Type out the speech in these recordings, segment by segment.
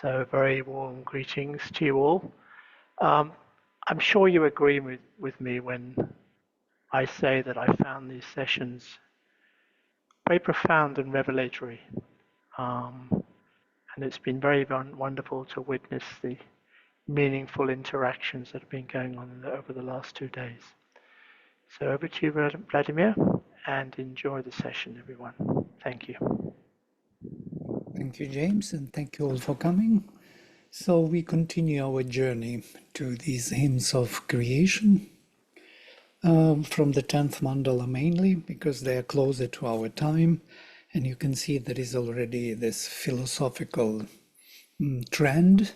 So very warm greetings to you all. Um, I'm sure you agree with me when I say that I found these sessions very profound and revelatory. Um, and it's been very wonderful to witness the meaningful interactions that have been going on over the last 2 days. So over to you, Vladimir, and enjoy the session, everyone. Thank you. Thank you, James, and thank you all for coming. So we continue our journey to these hymns of creation from the 10th mandala mainly, because they are closer to our time. And you can see there is already this philosophical trend,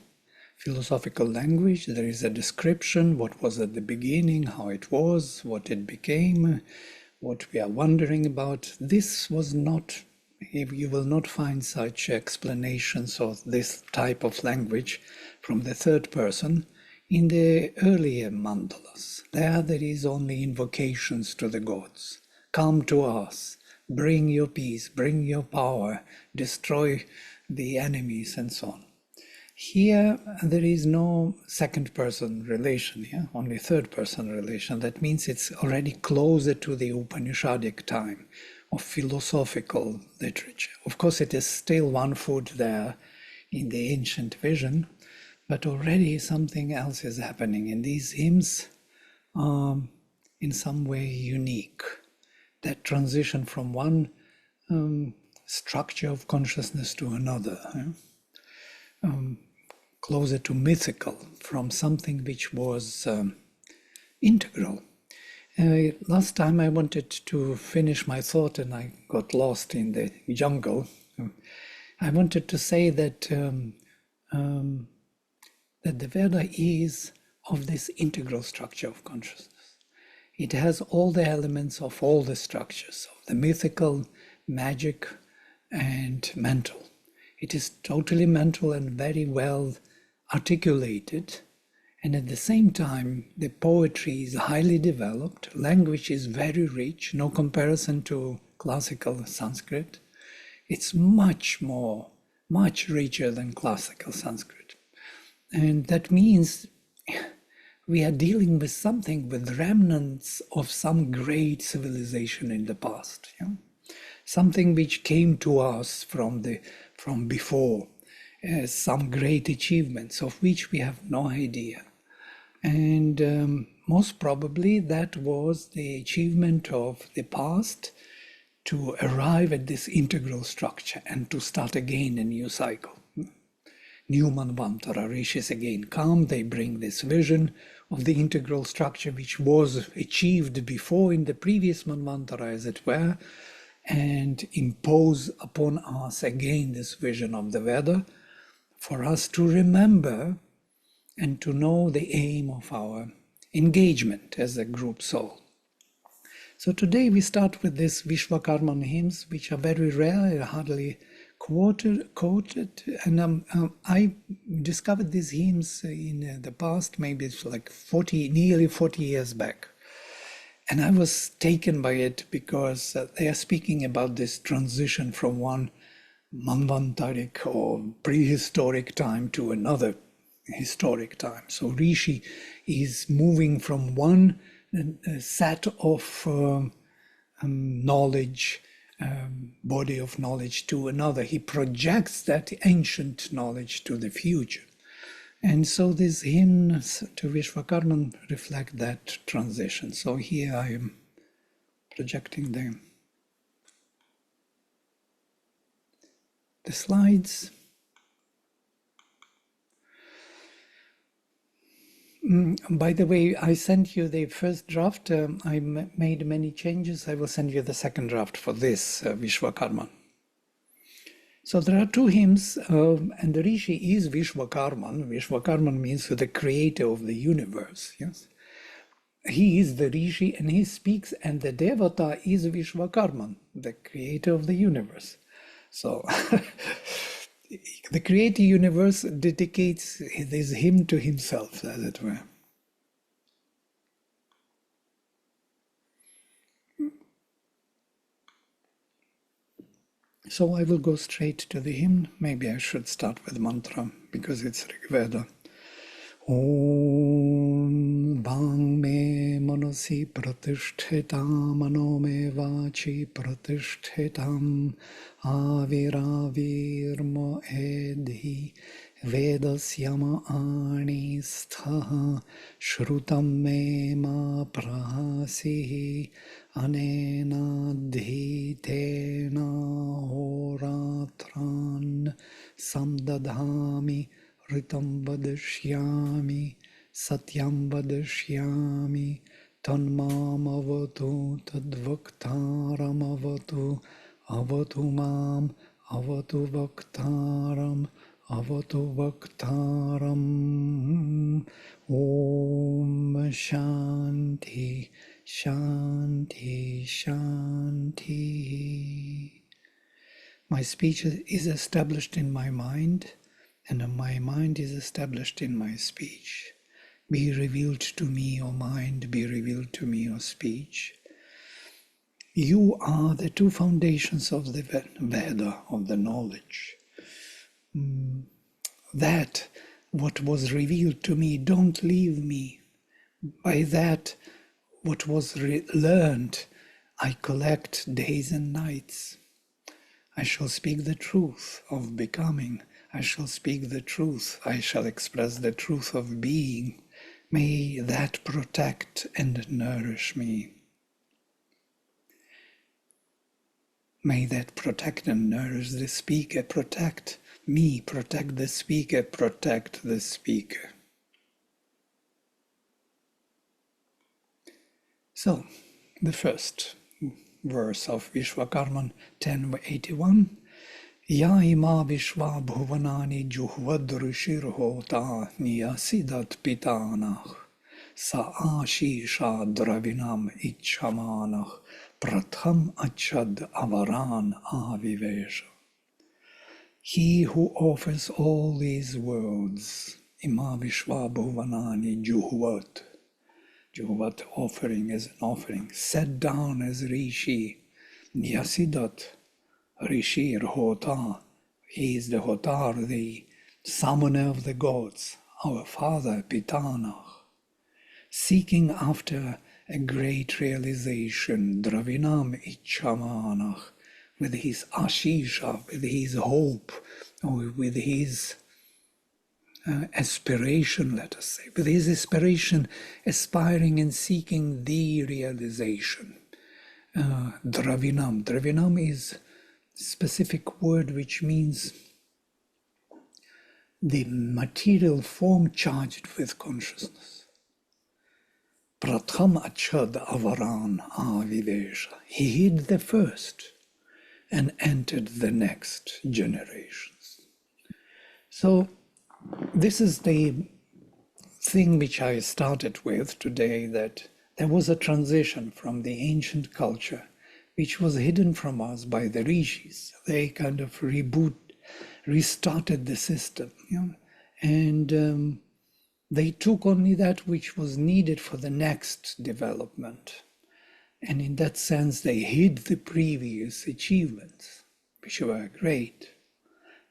philosophical language. There is a description, what was at the beginning, how it was, what it became, what we are wondering about. This was not, you will not find such explanations of this type of language from the third person in the earlier mandalas. There is only invocations to the gods. Come to us, bring your peace, bring your power, destroy the enemies, and so on. Here, there is no second person relation, yeah? Only third person relation. That means it's already closer to the Upanishadic time of philosophical literature. Of course, it is still one foot there in the ancient vision, but already something else is happening. And these hymns are in some way unique. That transition from one structure of consciousness to another. Yeah? Closer to mythical, from something which was integral. Last time I wanted to finish my thought and I got lost in the jungle. I wanted to say that that the Veda is of this integral structure of consciousness. It has all the elements of all the structures, of the mythical, magic, and mental. It is totally mental and very well articulated, and at the same time the poetry is highly developed, language is very rich, no comparison to classical Sanskrit. It's much richer than classical Sanskrit. And that means we are dealing with something, with remnants of some great civilization in the past, yeah? Something which came to us from before, some great achievements of which we have no idea. And most probably that was the achievement of the past to arrive at this integral structure and to start again a new cycle. New Manvantara rishis again come, they bring this vision of the integral structure which was achieved before in the previous Manvantara, as it were, and impose upon us again this vision of the Veda for us to remember and to know the aim of our engagement as a group soul. So today we start with these Vishvakarman hymns, which are very rare, hardly quoted, and I discovered these hymns in the past, maybe it's like nearly 40 years back. And I was taken by it because they are speaking about this transition from one manvantaric or prehistoric time to another historic time. So Rishi is moving from one set of knowledge, body of knowledge to another. He projects that ancient knowledge to the future. And so these hymns to Vishvakarman reflect that transition. So here I am projecting the slides. By the way, I sent you the first draft. I made many changes. I will send you the second draft for this Vishvakarman. So there are two hymns, and the Rishi is Vishvakarman. Vishvakarman means the creator of the universe. Yes, he is the Rishi, and he speaks, and the Devata is Vishvakarman, the creator of the universe. So the creator universe dedicates this hymn to himself, as it were. So I will go straight to the hymn. Maybe I should start with mantra because it's Rig Veda. Om Bang me manosi pratishthitam mano me vachi pratishthitam aviravirmo edhi vedasyama ani sthaha shrutam me ma prahasihi anena dhitena horatran samdadhami Ritam vadashyami, satyam vadashyami, tanmam avatu, tadvaktaram avatu, avatu mam, avatu vaktaram, avatu vaktaram. Om Shanti, Shanti, Shanti. My speech is established in my mind, and my mind is established in my speech. Be revealed to me, O mind, be revealed to me, O speech. You are the two foundations of the Veda, of the knowledge. That, what was revealed to me, don't leave me. By that, what was learned, I collect days and nights. I shall speak the truth of becoming. I shall speak the truth. I shall express the truth of being. May that protect and nourish me. May that protect and nourish the speaker. Protect me. Protect the speaker. Protect the speaker. So, the first verse of Vishvakarman 10:81. Ya ima vishva bhuvanani juhvadrishir hota niyasidat pitanah sa ashisha dravinam ichamanah pratham achad avaran avivesha. He who offers all these worlds, ima vishva bhuvanani juhvat. Juhvat offering is an offering, set down as rishi, niyasidat. Rishi Hota, he is the Hotar, the summoner of the gods, our father Pitanah, seeking after a great realization, Dravinam Ichamanah, with his Ashisha, with his hope, or with his aspiration, let us say, with his aspiration, aspiring and seeking the realization. Dravinam is specific word which means the material form charged with consciousness. Pratham achad avaran avivesha. He hid the first and entered the next generations. So this is the thing which I started with today, that there was a transition from the ancient culture which was hidden from us by the rishis. They kind of restarted the system, and they took only that which was needed for the next development. And in that sense, they hid the previous achievements, which were great.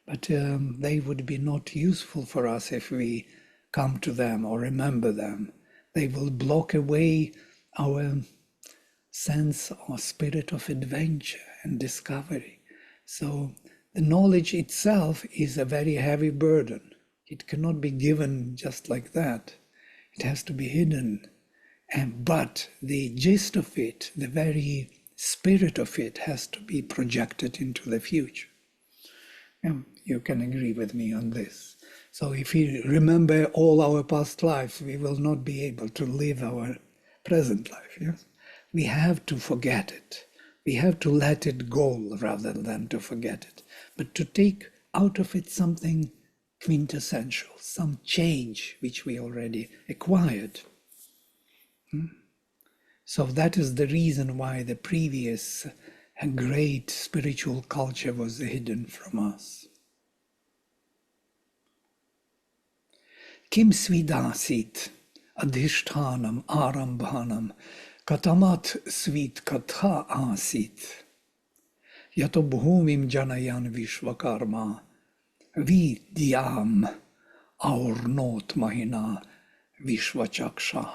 But they would be not useful for us if we come to them or remember them. They will block away our sense or spirit of adventure and discovery. So the knowledge itself is a very heavy burden. It cannot be given just like that. It has to be hidden. But the gist of it, the very spirit of it, has to be projected into the future. And you can agree with me on this. So if we remember all our past lives, we will not be able to live our present life. Yes? We have to forget it. We have to let it go rather than to forget it. But to take out of it something quintessential, some change which we already acquired. So that is the reason why the previous great spiritual culture was hidden from us. Kim svidasit adhishtanam arambhanam katamat svit katha asit. Yato bhumim janayan Vishvakarma vidyam aurnot mahina Vishvachakshah.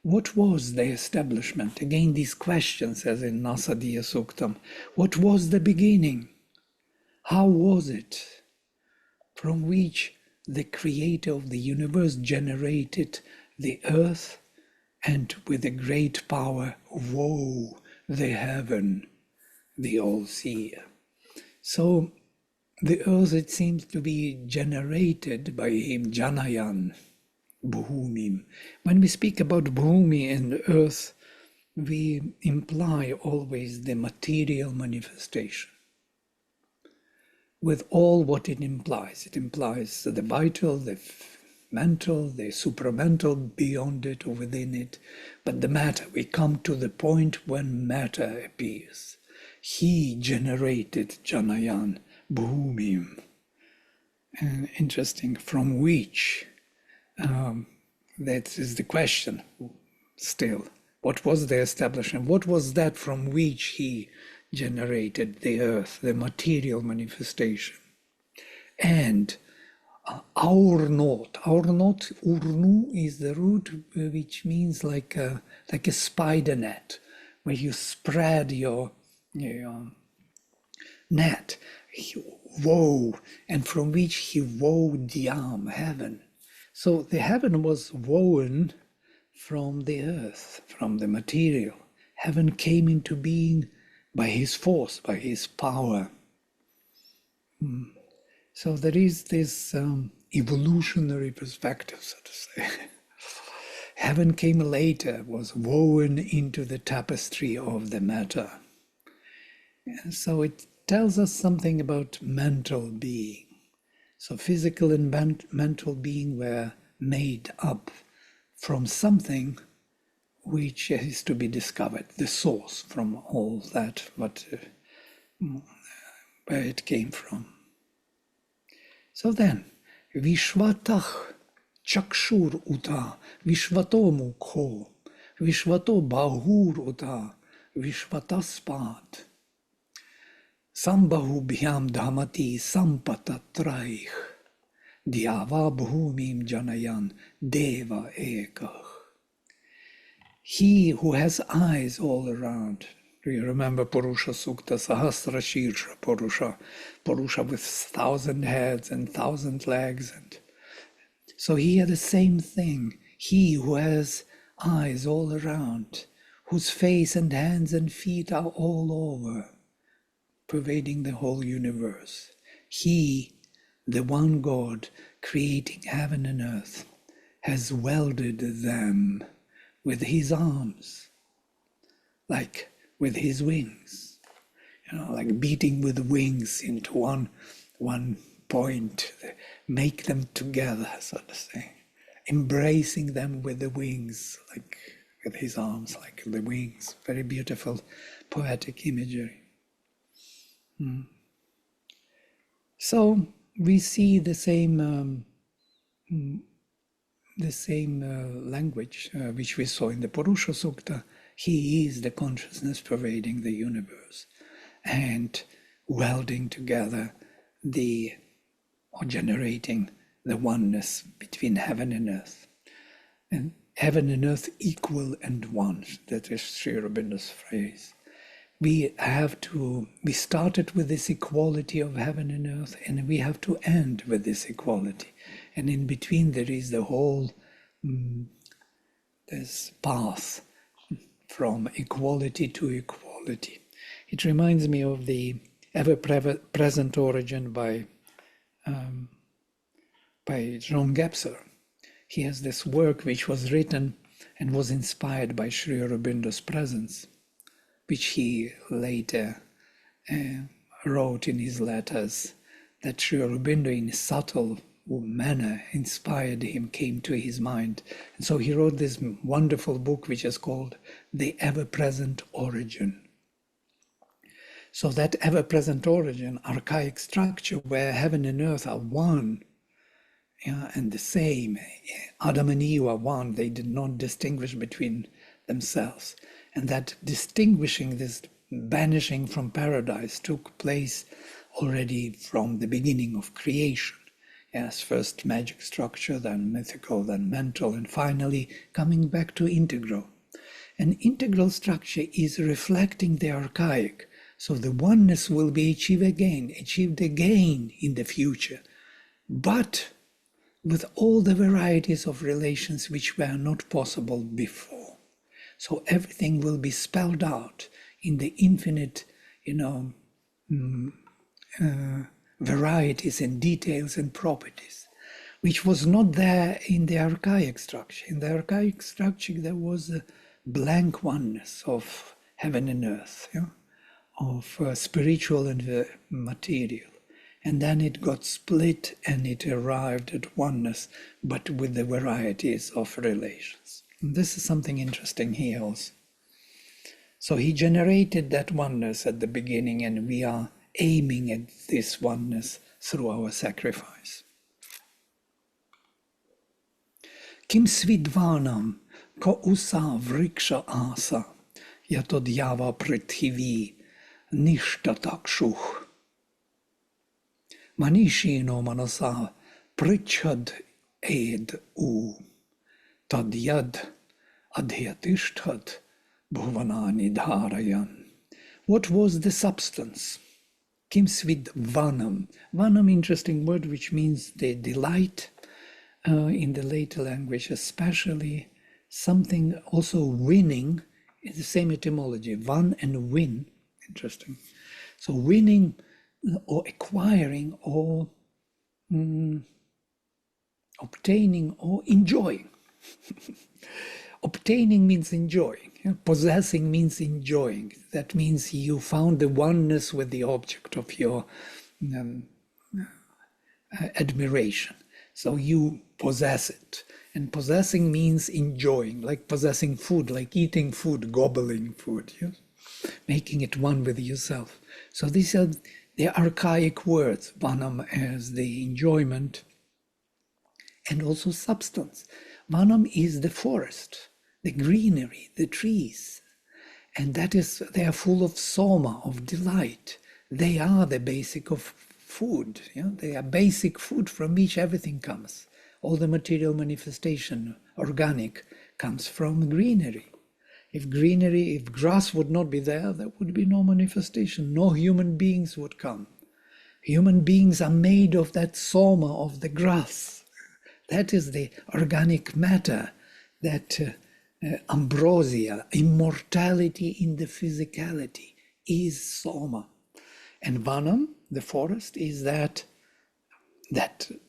What was the establishment? Again, these questions, as in Nasadiya Suktam. What was the beginning? How was it? From which the creator of the universe generated the earth, and with a great power wove the heaven, the all-seer. So the earth, it seems to be generated by him, Janayan, Bhumim. When we speak about Bhumi and earth, we imply always the material manifestation with all what it implies. It implies the vital, the mental, the supramental beyond it or within it. But the matter, we come to the point when matter appears. He generated Janayan, Bhumim. And interesting, from which, that is the question still. What was the establishment? What was that from which he generated the earth, the material manifestation? And Aurnot, urnu is the root which means like a spider net, where you spread your net. He wove, and from which he wove Dhyam, heaven. So the heaven was woven from the earth, from the material. Heaven came into being by his force, by his power. So there is this evolutionary perspective, so to say. Heaven came later, was woven into the tapestry of the matter. And so it tells us something about mental being. So physical and mental being were made up from something which is to be discovered, the source from all that, but where it came from. So then, Vishvatach Chakshur Uta, Vishvato Mukho, Vishvato Bahur Uta, Vishvataspat, Sambahu Bhyam Dhamati Sampatatraich, Dhyava Bhumim Janayan Deva Ekach. He who has eyes all around. Do you remember Purusha Sukta, Sahasra Shirsha Purusha? Purusha with 1,000 heads and 1,000 legs. And so here the same thing. He who has eyes all around, whose face and hands and feet are all over, pervading the whole universe. He, the one God, creating heaven and earth, has welded them with his arms, like with his wings, like beating with wings into one point, make them together, so to say, embracing them with the wings, like with his arms, like the wings. Very beautiful poetic imagery. So we see the same language which we saw in the Purusha Sukta. He is the consciousness pervading the universe and welding together or generating the oneness between heaven and earth. And heaven and earth equal and one. That is Sri Aurobindo's phrase. We started with this equality of heaven and earth, and we have to end with this equality. And in between there is the whole this path from equality to equality. It reminds me of the ever-present origin by John Gebser. He has this work which was written and was inspired by Sri Aurobindo's presence, which he later wrote in his letters, that Sri Aurobindo in a subtle manner inspired him, came to his mind. And so he wrote this wonderful book which is called The Ever-Present Origin. So that ever-present origin, archaic structure where heaven and earth are one, and the same. Adam and Eve are one. They did not distinguish between themselves. And that distinguishing this banishing from paradise took place already from the beginning of creation. Yes, first magic structure, then mythical, then mental, and finally coming back to integral. An integral structure is reflecting the archaic, so the oneness will be achieved again in the future, but with all the varieties of relations which were not possible before. So everything will be spelled out in the infinite, varieties and details and properties, which was not there in the archaic structure. In the archaic structure, there was a blank oneness of heaven and earth, of spiritual and material. And then it got split and it arrived at oneness, but with the varieties of relations. And this is something interesting here also. So he generated that oneness at the beginning, and we are aiming at this oneness through our sacrifice. Kim svidvanam ko usa vriksha asa yatodyava prithivi nishtatakshuh manishino manasa prichad ed u tadyad adhyatishthad bhuvanani dharayan. What was the substance? Kim svid vanam. Vanam, interesting word, which means the delight in the later language, especially something also winning, is the same etymology, van and win. Interesting. So winning or acquiring or obtaining or enjoying. Obtaining means enjoying. Possessing means enjoying. That means you found the oneness with the object of your admiration. So you possess it. And possessing means enjoying, like possessing food, like eating food, gobbling food, yes? Making it one with yourself. So these are the archaic words, vanam as the enjoyment, and also substance. Vanam is the forest, the greenery, the trees. And that is, they are full of soma, of delight. They are the basic of food. They are basic food from which everything comes. All the material manifestation, organic, comes from greenery. If grass would not be there, there would be no manifestation. No human beings would come. Human beings are made of that soma of the grass. That is the organic matter, that ambrosia, immortality in the physicality, is soma. And vanam, the forest, is that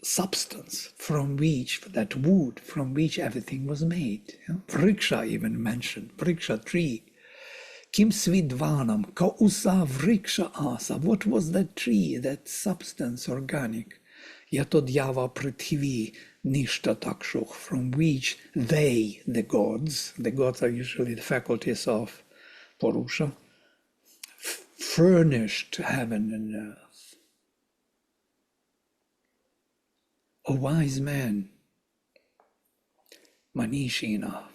substance from which, that wood from which everything was made. Vriksha even mentioned, vriksha tree. Kim svidvanam ka usa vriksha asa. What was that tree, that substance, organic? Yatodyava prithivi nishtatakshuh, from which they, the gods are usually the faculties of Purusha, furnished heaven and earth. O wise man, Manishina,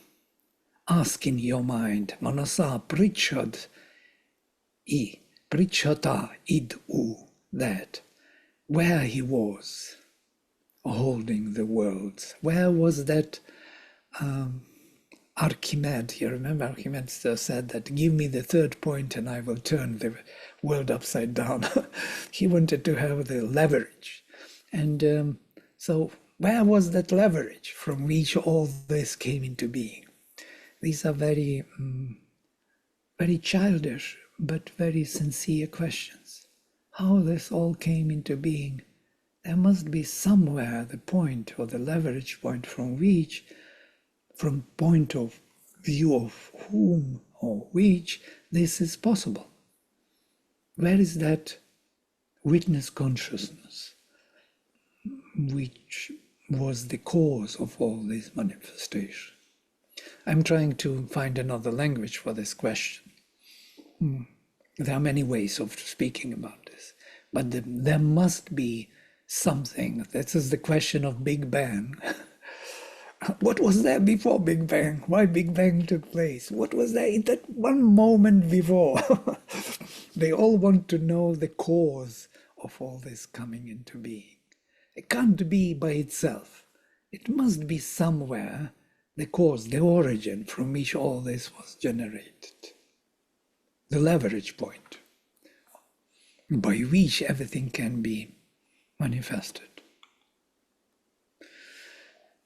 ask in your mind, Manasa Prichata id u, that where he was holding the worlds. Where was that Archimedes? You remember Archimedes said that, give me the third point and I will turn the world upside down. He wanted to have the leverage. And so where was that leverage from which all this came into being? These are very, very childish, but very sincere questions. How this all came into being? There must be somewhere the point or the leverage point from which, from point of view of whom or which this is possible. Where is that witness consciousness which was the cause of all this manifestation? I'm trying to find another language for this question. There are many ways of speaking about this, but there must be something. This is the question of Big Bang. What was there before Big Bang? Why Big Bang took place? What was there in that one moment before? They all want to know the cause of all this coming into being. It can't be by itself. It must be somewhere the cause, the origin from which all this was generated. The leverage point by which everything can be manifested.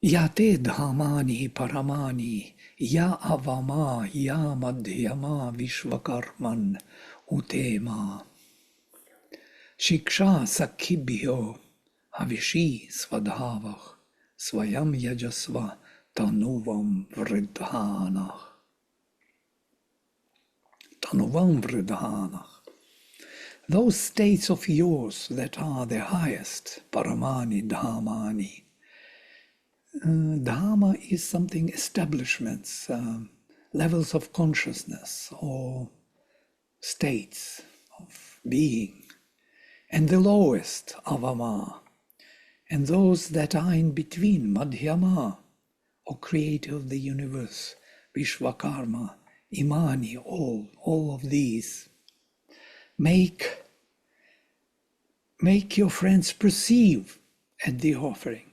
Ya te dhamani paramani, ya avama, ya madhyama Vishvakarman utema. Shiksha sakhibhyo havishi svadhavah swayam yajasva tanuvam vridhanah. Tanuvam vridhanah. Those states of yours that are the highest, paramani, dhamani. Dharma is something, establishments, levels of consciousness or states of being, and the lowest, avama, and those that are in between, madhyama, or creator of the universe, Vishvakarma, Imani, all of these. Make your friends perceive at the offering.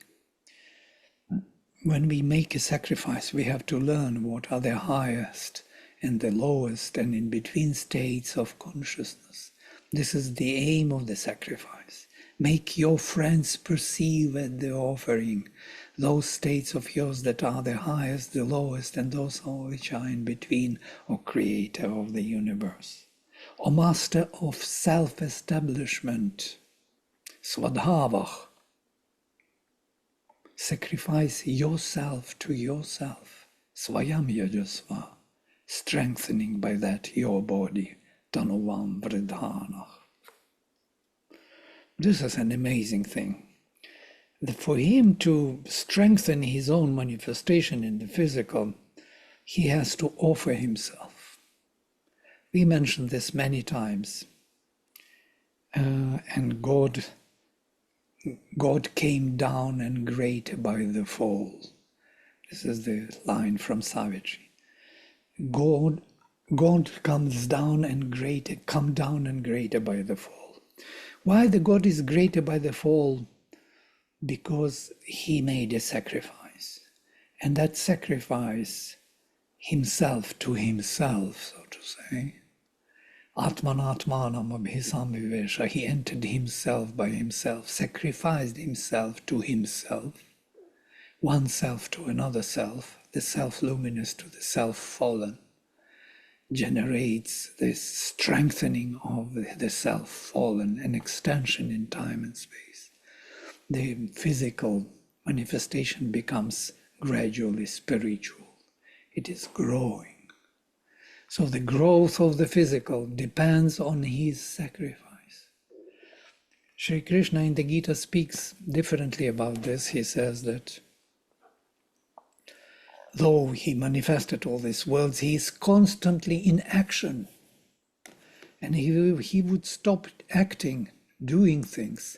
When we make a sacrifice, we have to learn what are the highest and the lowest and in between states of consciousness. This is the aim of the sacrifice. Make your friends perceive at the offering those states of yours that are the highest, the lowest, and those which are in between, or creator of the universe, or master of self-establishment, swadhavah. Sacrifice yourself to yourself, swayam yajasva, strengthening by that your body, tanuvam vridhanah. This is an amazing thing. For him to strengthen his own manifestation in the physical, he has to offer himself. We mentioned this many times. And God came down and greater by the fall. This is the line from Savage. God comes down and greater, come down and greater by the fall. Why the God is greater by the fall? Because he made a sacrifice. And that sacrifice, himself to himself, so to say, Atmanatmanam abhisamvivesha, he entered himself by himself, sacrificed himself to himself, one self to another self, the self-luminous to the self-fallen, generates this strengthening of the self-fallen, an extension in time and space. The physical manifestation becomes gradually spiritual. It is growing. So the growth of the physical depends on his sacrifice. Sri Krishna in the Gita speaks differently about this. He says that though he manifested all these worlds, he is constantly in action. And he would stop acting, doing things,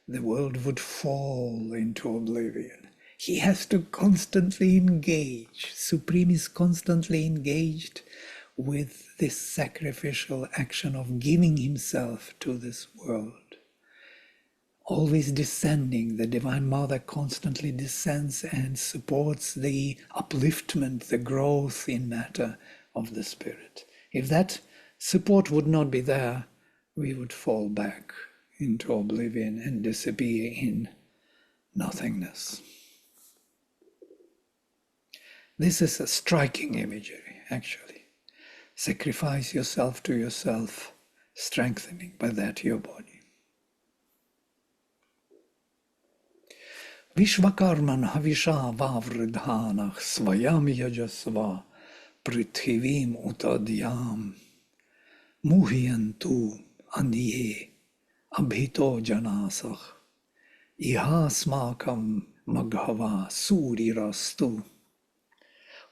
the world would fall into oblivion. He has to constantly engage. Supreme is constantly engaged with this sacrificial action of giving himself to this world. Always descending, the Divine Mother constantly descends and supports the upliftment, the growth in matter of the Spirit. If that support would not be there, we would fall back into oblivion and disappear in nothingness. This is a striking imagery, actually. Sacrifice yourself to yourself, strengthening by that your body. Vishvakarman havisha vavridhanah swayam yajasva prithivim utadyam muhyantu anye abhito janasah ihasmakam maghava surirastu.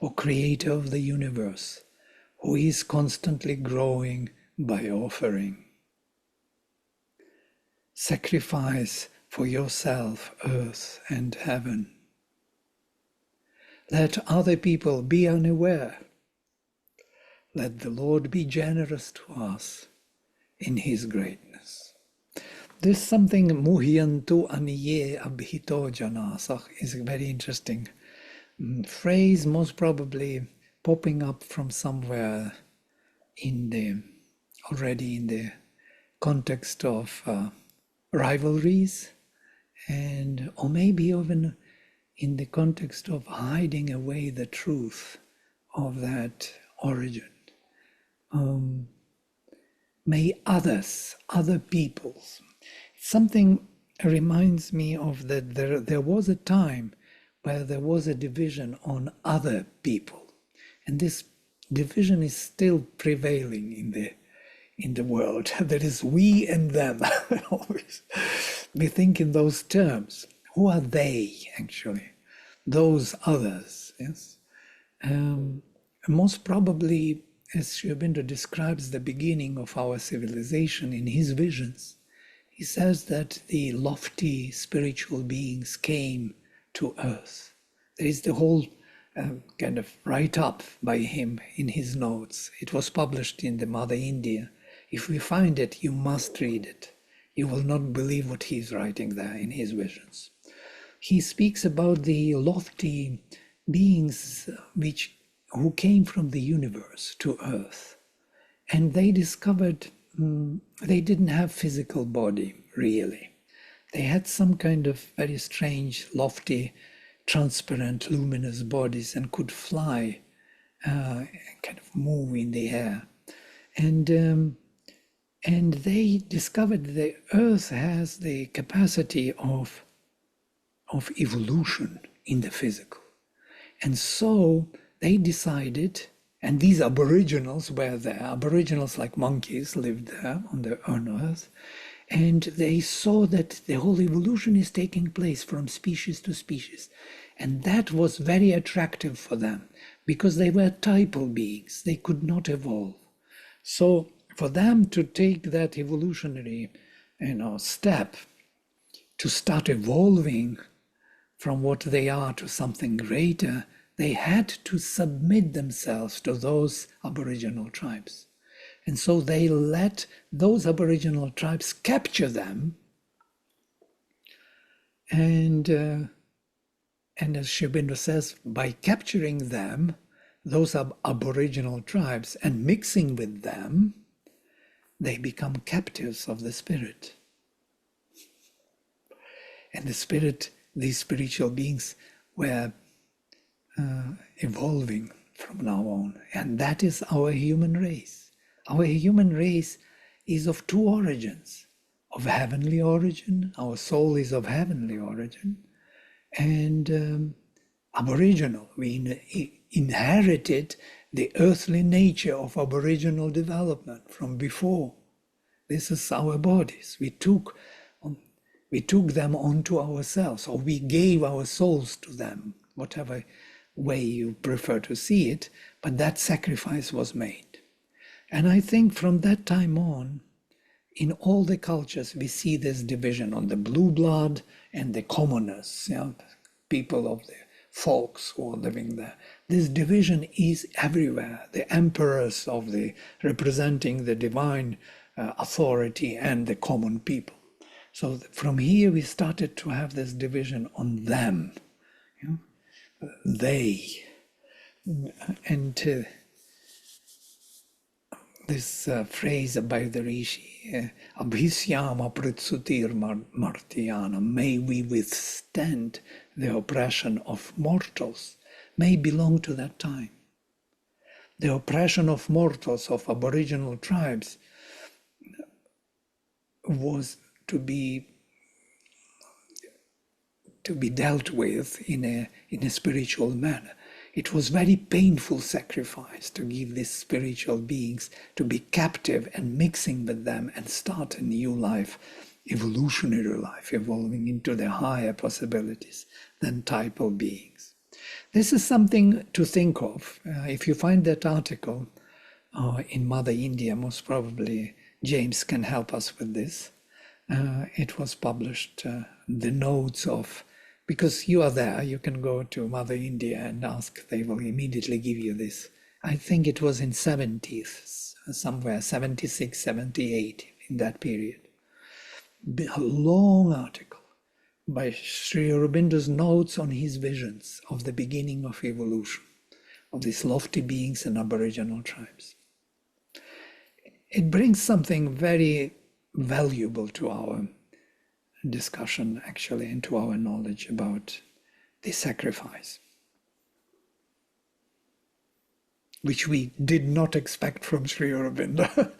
O creator of the universe, who is constantly growing by offering. Sacrifice for yourself earth and heaven. Let other people be unaware. Let the Lord be generous to us in his greatness. This something muhyantu aniye abhito janasah is a very interesting phrase, most probably popping up from somewhere already in the context of rivalries, and or maybe even in the context of hiding away the truth of that origin. May other peoples. Something reminds me of that there was a time where there was a division on other people, and this division is still prevailing in the world. There is we and them. Always we think in those terms. Who are they actually? Those others, yes. Most probably, as Sri Aurobindo describes the beginning of our civilization in his visions, he says that the lofty spiritual beings came to earth. There is the whole kind of write-up by him in his notes. It was published in the Mother India. If we find it, you must read it. You will not believe what he's writing there in his visions. He speaks about the lofty beings who came from the universe to earth, and they discovered they didn't have physical body really. They had some kind of very strange, lofty, transparent, luminous bodies and could fly, kind of move in the air, and they discovered the earth has the capacity of evolution in the physical. And so they decided, and these aboriginals were there, aboriginals like monkeys lived there on earth, and they saw that the whole evolution is taking place from species to species. And that was very attractive for them because they were typal beings. They could not evolve. So for them to take that evolutionary step to start evolving from what they are to something greater, they had to submit themselves to those aboriginal tribes. And so they let those aboriginal tribes capture them. And as Sri Aurobindo says, by capturing them, those aboriginal tribes, and mixing with them, they become captives of the spirit. And the spirit, these spiritual beings were evolving from now on. And that is our human race. Our human race is of two origins, of heavenly origin. Our soul is of heavenly origin, and aboriginal. We inherited the earthly nature of aboriginal development from before. This is our bodies. We took them onto ourselves, or we gave our souls to them, whatever way you prefer to see it, but that sacrifice was made. And I think from that time on, in all the cultures, we see this division on the blue blood and the commoners, people of the folks who are living there. This division is everywhere. The emperors of representing the divine authority and the common people. So from here we started to have this division on them, they, and this phrase by the Rishi, Abhisyama Pritsutir Martyana, may we withstand the oppression of mortals, may belong to that time. The oppression of mortals, of aboriginal tribes, was to be dealt with in a spiritual manner. It was very painful sacrifice to give these spiritual beings to be captive and mixing with them and start a new life, evolutionary life, evolving into the higher possibilities than typal beings. This is something to think of. If you find that article in Mother India, most probably James can help us with this. It was published, the notes of because you are there. You can go to Mother India and ask. They will immediately give you this. I think it was in 70s, somewhere 76, 78, in that period. A long article by Sri Aurobindo's notes on his visions of the beginning of evolution, of these lofty beings and Aboriginal tribes. It brings something very valuable to our discussion, actually, and to our knowledge about the sacrifice, which we did not expect from Sri Aurobindo.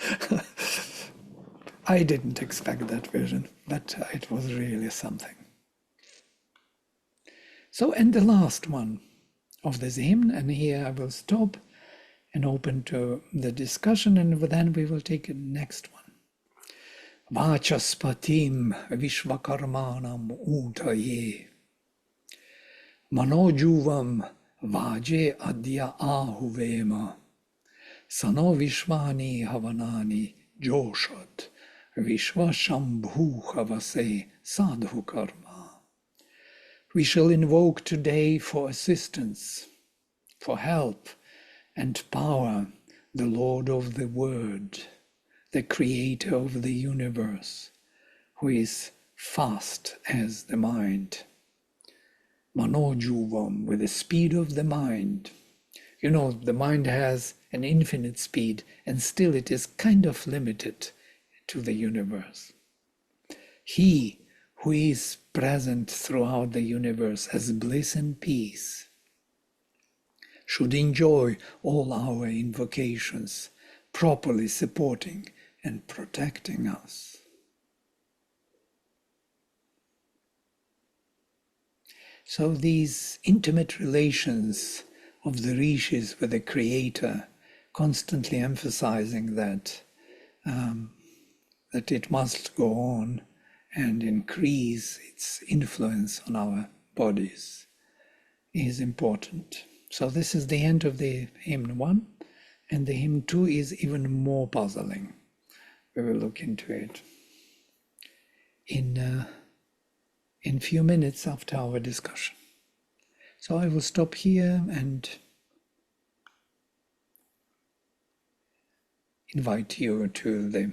I didn't expect that vision, but it was really something. So, and the last one of this hymn, and here I will stop and open to the discussion, and then we will take the next one. Vachaspatim Vishvakarmanam Utaye Manojuvam Vaje Adya Ahuvema Sano Vishvani Havanani Joshat Vishvashambhu Havase Sadhu Karma. We shall invoke today for assistance, for help and power, the Lord of the Word, the Creator of the universe, who is fast as the mind. Manojuvam, with the speed of the mind. You know, the mind has an infinite speed, and still it is kind of limited to the universe. He who is present throughout the universe as bliss and peace should enjoy all our invocations, properly supporting and protecting us. So these intimate relations of the rishis with the Creator, constantly emphasizing that it must go on and increase its influence on our bodies, is important. So this is the end of the hymn 1, and the hymn 2 is even more puzzling. We will look into it in few minutes after our discussion. So I will stop here and invite you to the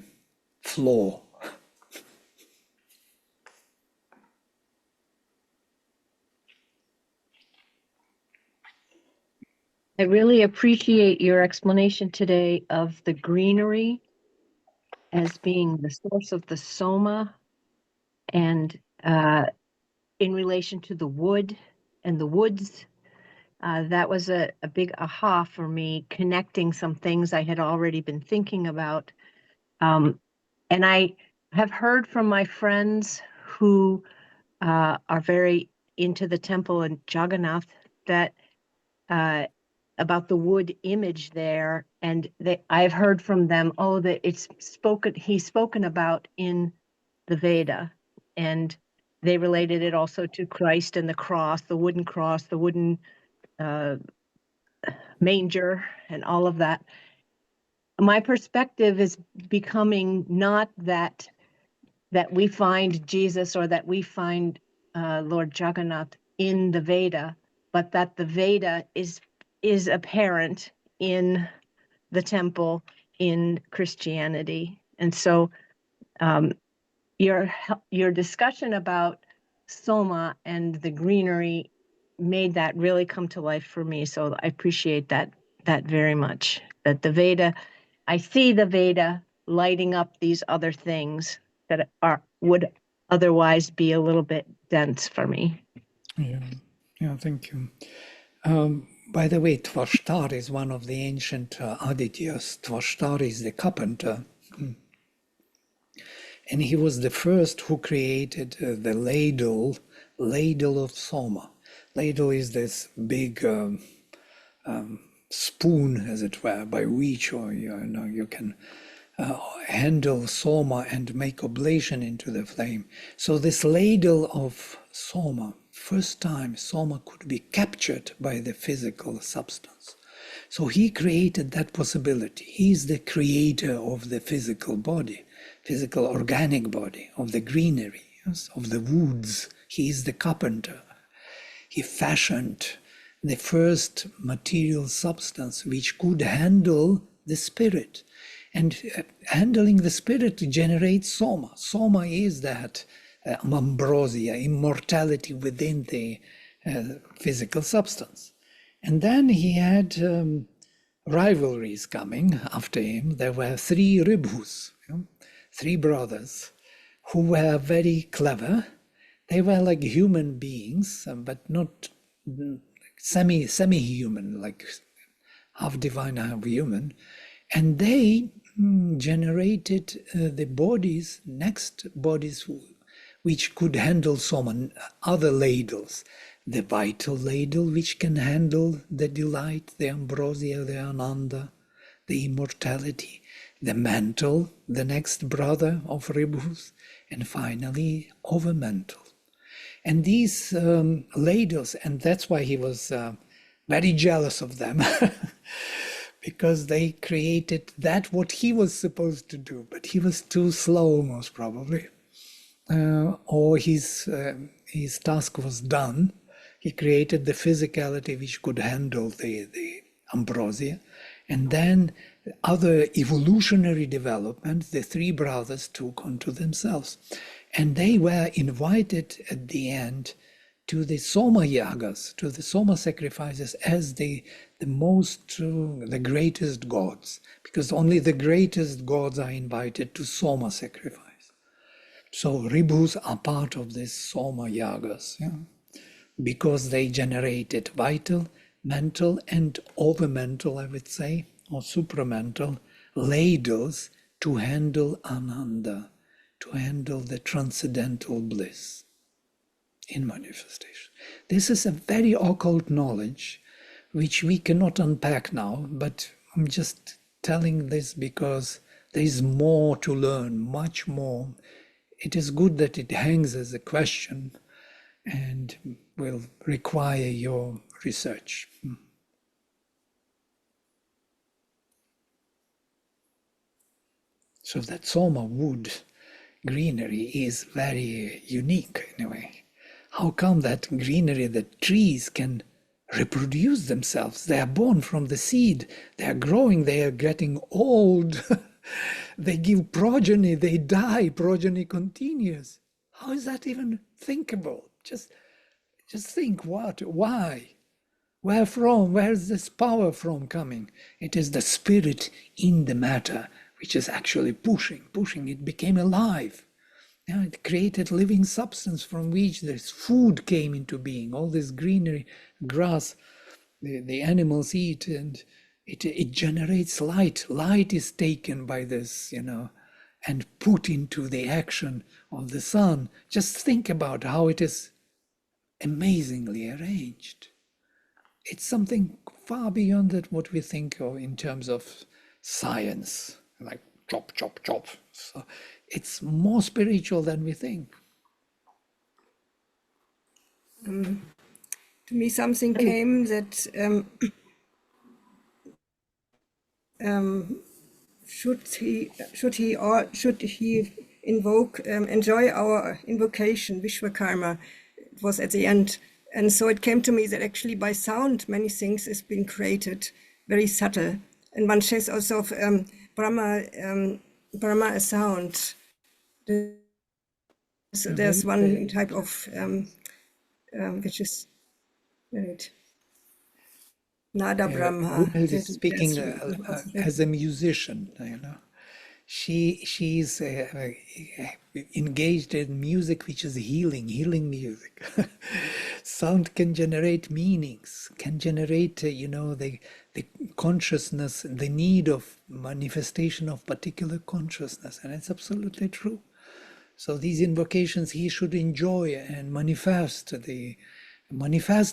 floor. I really appreciate your explanation today of the greenery as being the source of the soma, and in relation to the wood and the woods. That was a big aha for me, connecting some things I had already been thinking about. And I have heard from my friends who are very into the temple in Jagannath that about the wood image there, and I've heard from them, that he's spoken about in the Veda, and they related it also to Christ and the cross, the wooden manger, and all of that. My perspective is becoming not that we find Jesus or that we find Lord Jagannath in the Veda, but that the Veda is apparent in the temple in Christianity. And so your discussion about soma and the greenery made that really come to life for me. So I appreciate that very much. That the Veda, I see the Veda lighting up these other things that would otherwise be a little bit dense for me. Yeah, thank you. By the way, Tvashtar is one of the ancient Adityas. Tvashtar is the carpenter. And he was the first who created the ladle of Soma. Ladle is this big spoon, as it were, by which you can handle Soma and make oblation into the flame. So this ladle of Soma, first time Soma could be captured by the physical substance. So he created that possibility. He's the creator of the physical body, physical organic body, of the greenery, yes, of the woods. He is the carpenter, he fashioned the first material substance which could handle the spirit. And handling the spirit generates soma. Soma is that ambrosia, immortality within the physical substance. And then he had rivalries coming after him. There were three Ribhus, three brothers, who were very clever. They were like human beings, but not semi-human, like half divine, half human. And they generated the bodies, next bodies, which could handle some other ladles. The vital ladle, which can handle the delight, the ambrosia, the ananda, the immortality. The mental, the next brother of Ribhus, and finally overmental. And these ladles, and that's why he was very jealous of them, because they created that what he was supposed to do, but he was too slow, most probably, or his task was done. He created the physicality which could handle the ambrosia, and then other evolutionary developments the three brothers took onto themselves. And they were invited at the end to the Soma yagas, to the Soma sacrifices as the greatest gods, because only the greatest gods are invited to Soma sacrifice. So Ribhus are part of this Soma yagas, because they generated vital, mental, and overmental, I would say, or supramental ladles to handle ananda, to handle the transcendental bliss in manifestation. This is a very occult knowledge which we cannot unpack now, but I'm just telling this because there is more to learn, much more. It is good that it hangs as a question and will require your research. So that Soma wood greenery is very unique in a way. How come that greenery, that trees can reproduce themselves? They are born from the seed, they are growing, they are getting old, they give progeny, they die, progeny continues. How is that even thinkable? Just think what, why? Where from? Where is this power from coming? It is the spirit in the matter which is actually pushing. It became alive. It created living substance from which this food came into being. All this greenery, grass, the animals eat, and it generates light. Light is taken by this, and put into the action of the sun. Just think about how it is amazingly arranged. It's something far beyond that what we think of in terms of science, like chop, chop, chop. So it's more spiritual than we think. To me, something came that should he enjoy our invocation, Vishvakarma. It was at the end. And so it came to me that actually by sound, many things is being created, very subtle. And one says also of Brahma a sound. So there's one type of, which is Nada Brahma. Buddha is speaking as a musician, She's engaged in music which is healing music. Sound can generate meanings, can generate, the consciousness, the need of manifestation of particular consciousness, and it's absolutely true. So these invocations he should enjoy and manifest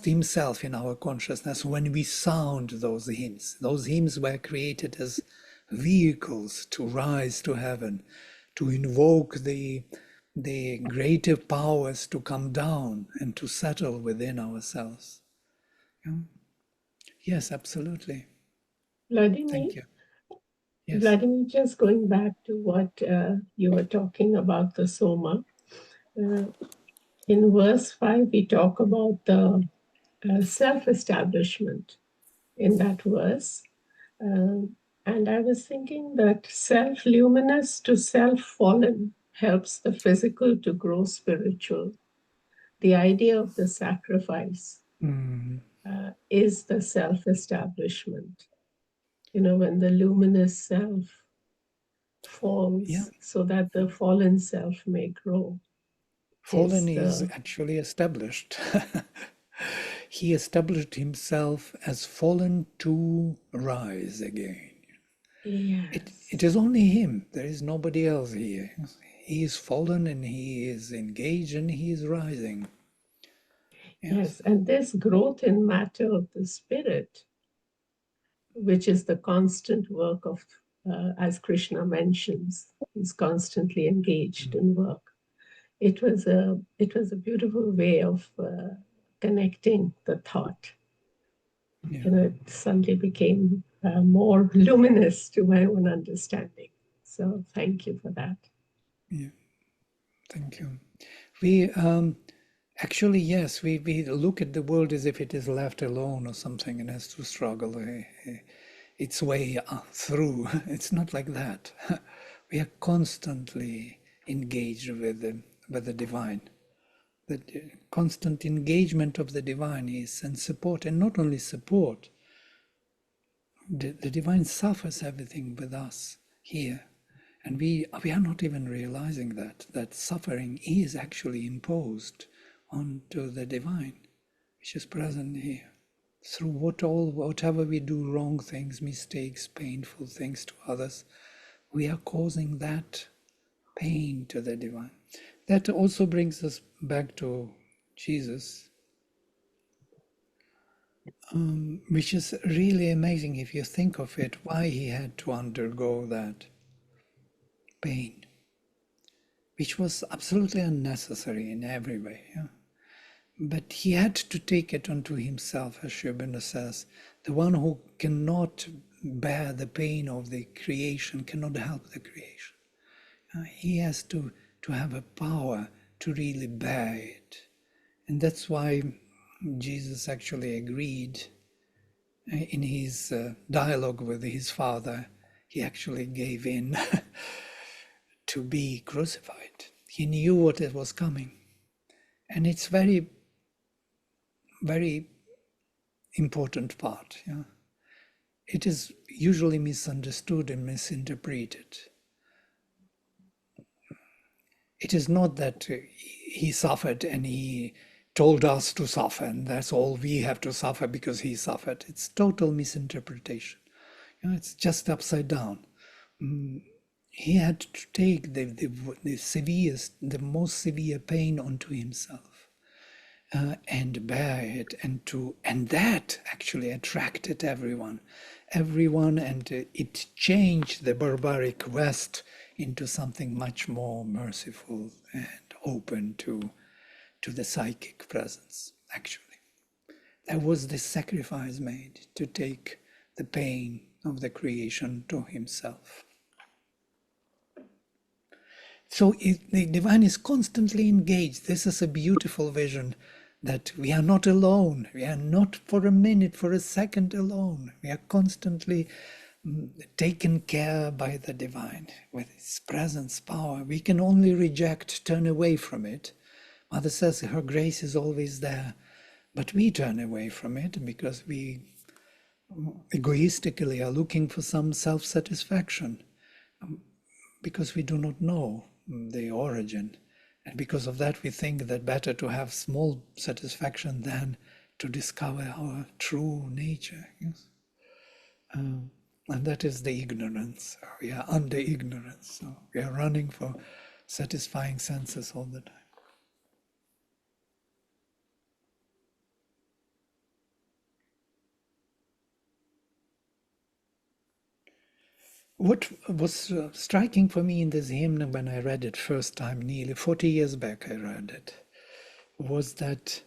himself in our consciousness when we sound those hymns. Those hymns were created as vehicles to rise to heaven, to invoke the greater powers to come down and to settle within ourselves. Yes, absolutely. Vladimir, Thank you. Yes. Vladimir, just going back to what you were talking about the Soma. In verse 5, we talk about the self-establishment in that verse. And I was thinking that self-luminous to self-fallen helps the physical to grow spiritual. The idea of the sacrifice is the self-establishment. When the luminous self falls so that the fallen self may grow. Fallen is actually established. He established himself as fallen to rise again. Yes. It is only him. There is nobody else here. He is fallen and he is engaged and he is rising. Yes, and this growth in matter of the spirit, which is the constant work of, as Krishna mentions, he's constantly engaged in work. It was a beautiful way of connecting the thought. It suddenly became more luminous to my own understanding. So thank you for that. Yeah, thank you. We actually, yes, we look at the world as if it is left alone or something and has to struggle its way through. It's not like that. We are constantly engaged with the divine. The constant engagement of the divine is and support, and not only support. The divine suffers everything with us here, and we are not even realizing that suffering is actually imposed onto the divine, which is present here through whatever we do, wrong things, mistakes, painful things to others. We are causing that pain to the divine. That also brings us back to Jesus, which is really amazing if you think of it, why he had to undergo that pain, which was absolutely unnecessary in every way. Yeah? But he had to take it onto himself, as Sri Aurobindo says. The one who cannot bear the pain of the creation cannot help the creation. He has to have a power to really bear it. And that's why Jesus actually agreed in his dialogue with his father. He actually gave in to be crucified. He knew what it was coming. And it's very, very important part. Yeah? It is usually misunderstood and misinterpreted. It is not that he suffered and he told us to suffer, and that's all we have to suffer because he suffered. It's total misinterpretation. It's just upside down. He had to take the severest, the most severe pain onto himself and bear it, and that actually attracted everyone, and it changed the barbaric West into something much more merciful and open to the psychic presence. Actually, there was this sacrifice made to take the pain of the creation to himself. So the divine is constantly engaged. This is a beautiful vision, that we are not alone. We are not for a minute, for a second alone. We are constantly taken care by the divine with its presence, power. We can only reject, turn away from it. Mother says her grace is always there, but we turn away from it because we egoistically are looking for some self-satisfaction, because we do not know the origin. And because of that, we think that better to have small satisfaction than to discover our true nature. Yes? And that is the ignorance. We are under ignorance. So we are running for satisfying senses all the time. What was striking for me in this hymn when I read it first time, nearly 40 years back I read it, was that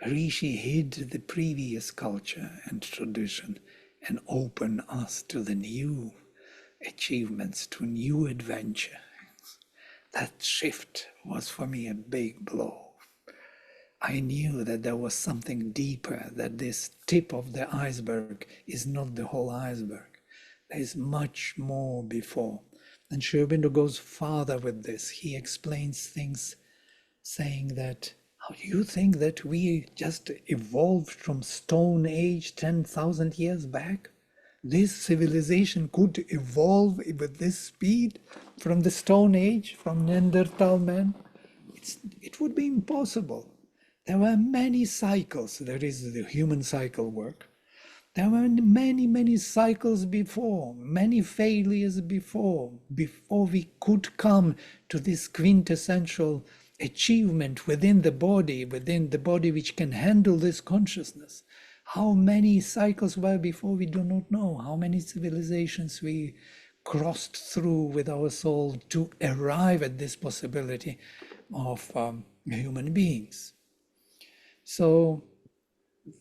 Rishi hid the previous culture and tradition and opened us to the new achievements, to new adventure. That shift was for me a big blow. I knew that there was something deeper, that this tip of the iceberg is not the whole iceberg. There is much more before. And Sri Aurobindo goes farther with this. He explains things saying that, how do you think that we just evolved from Stone Age 10,000 years back? This civilization could evolve with this speed from the Stone Age, from Neanderthal man? It would be impossible. There were many cycles. There is the human cycle work. There were many, many cycles before, many failures before we could come to this quintessential achievement within the body which can handle this consciousness. How many cycles were before, we do not know. How many civilizations we crossed through with our soul to arrive at this possibility of human beings. So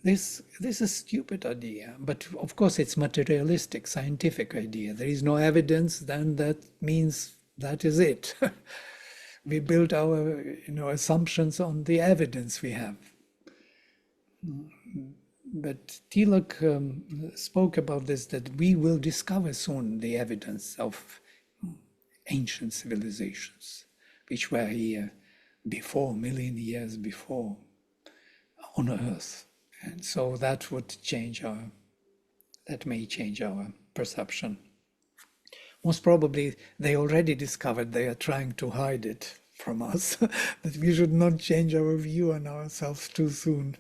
this is a stupid idea, but of course it's materialistic, scientific idea. There is no evidence, then that means that is it. We build our assumptions on the evidence we have. But Tilak spoke about this, that we will discover soon the evidence of ancient civilizations, which were here before, million years before, on Earth. And so that may change our perception. Most probably they already discovered, they are trying to hide it from us, that we should not change our view on ourselves too soon.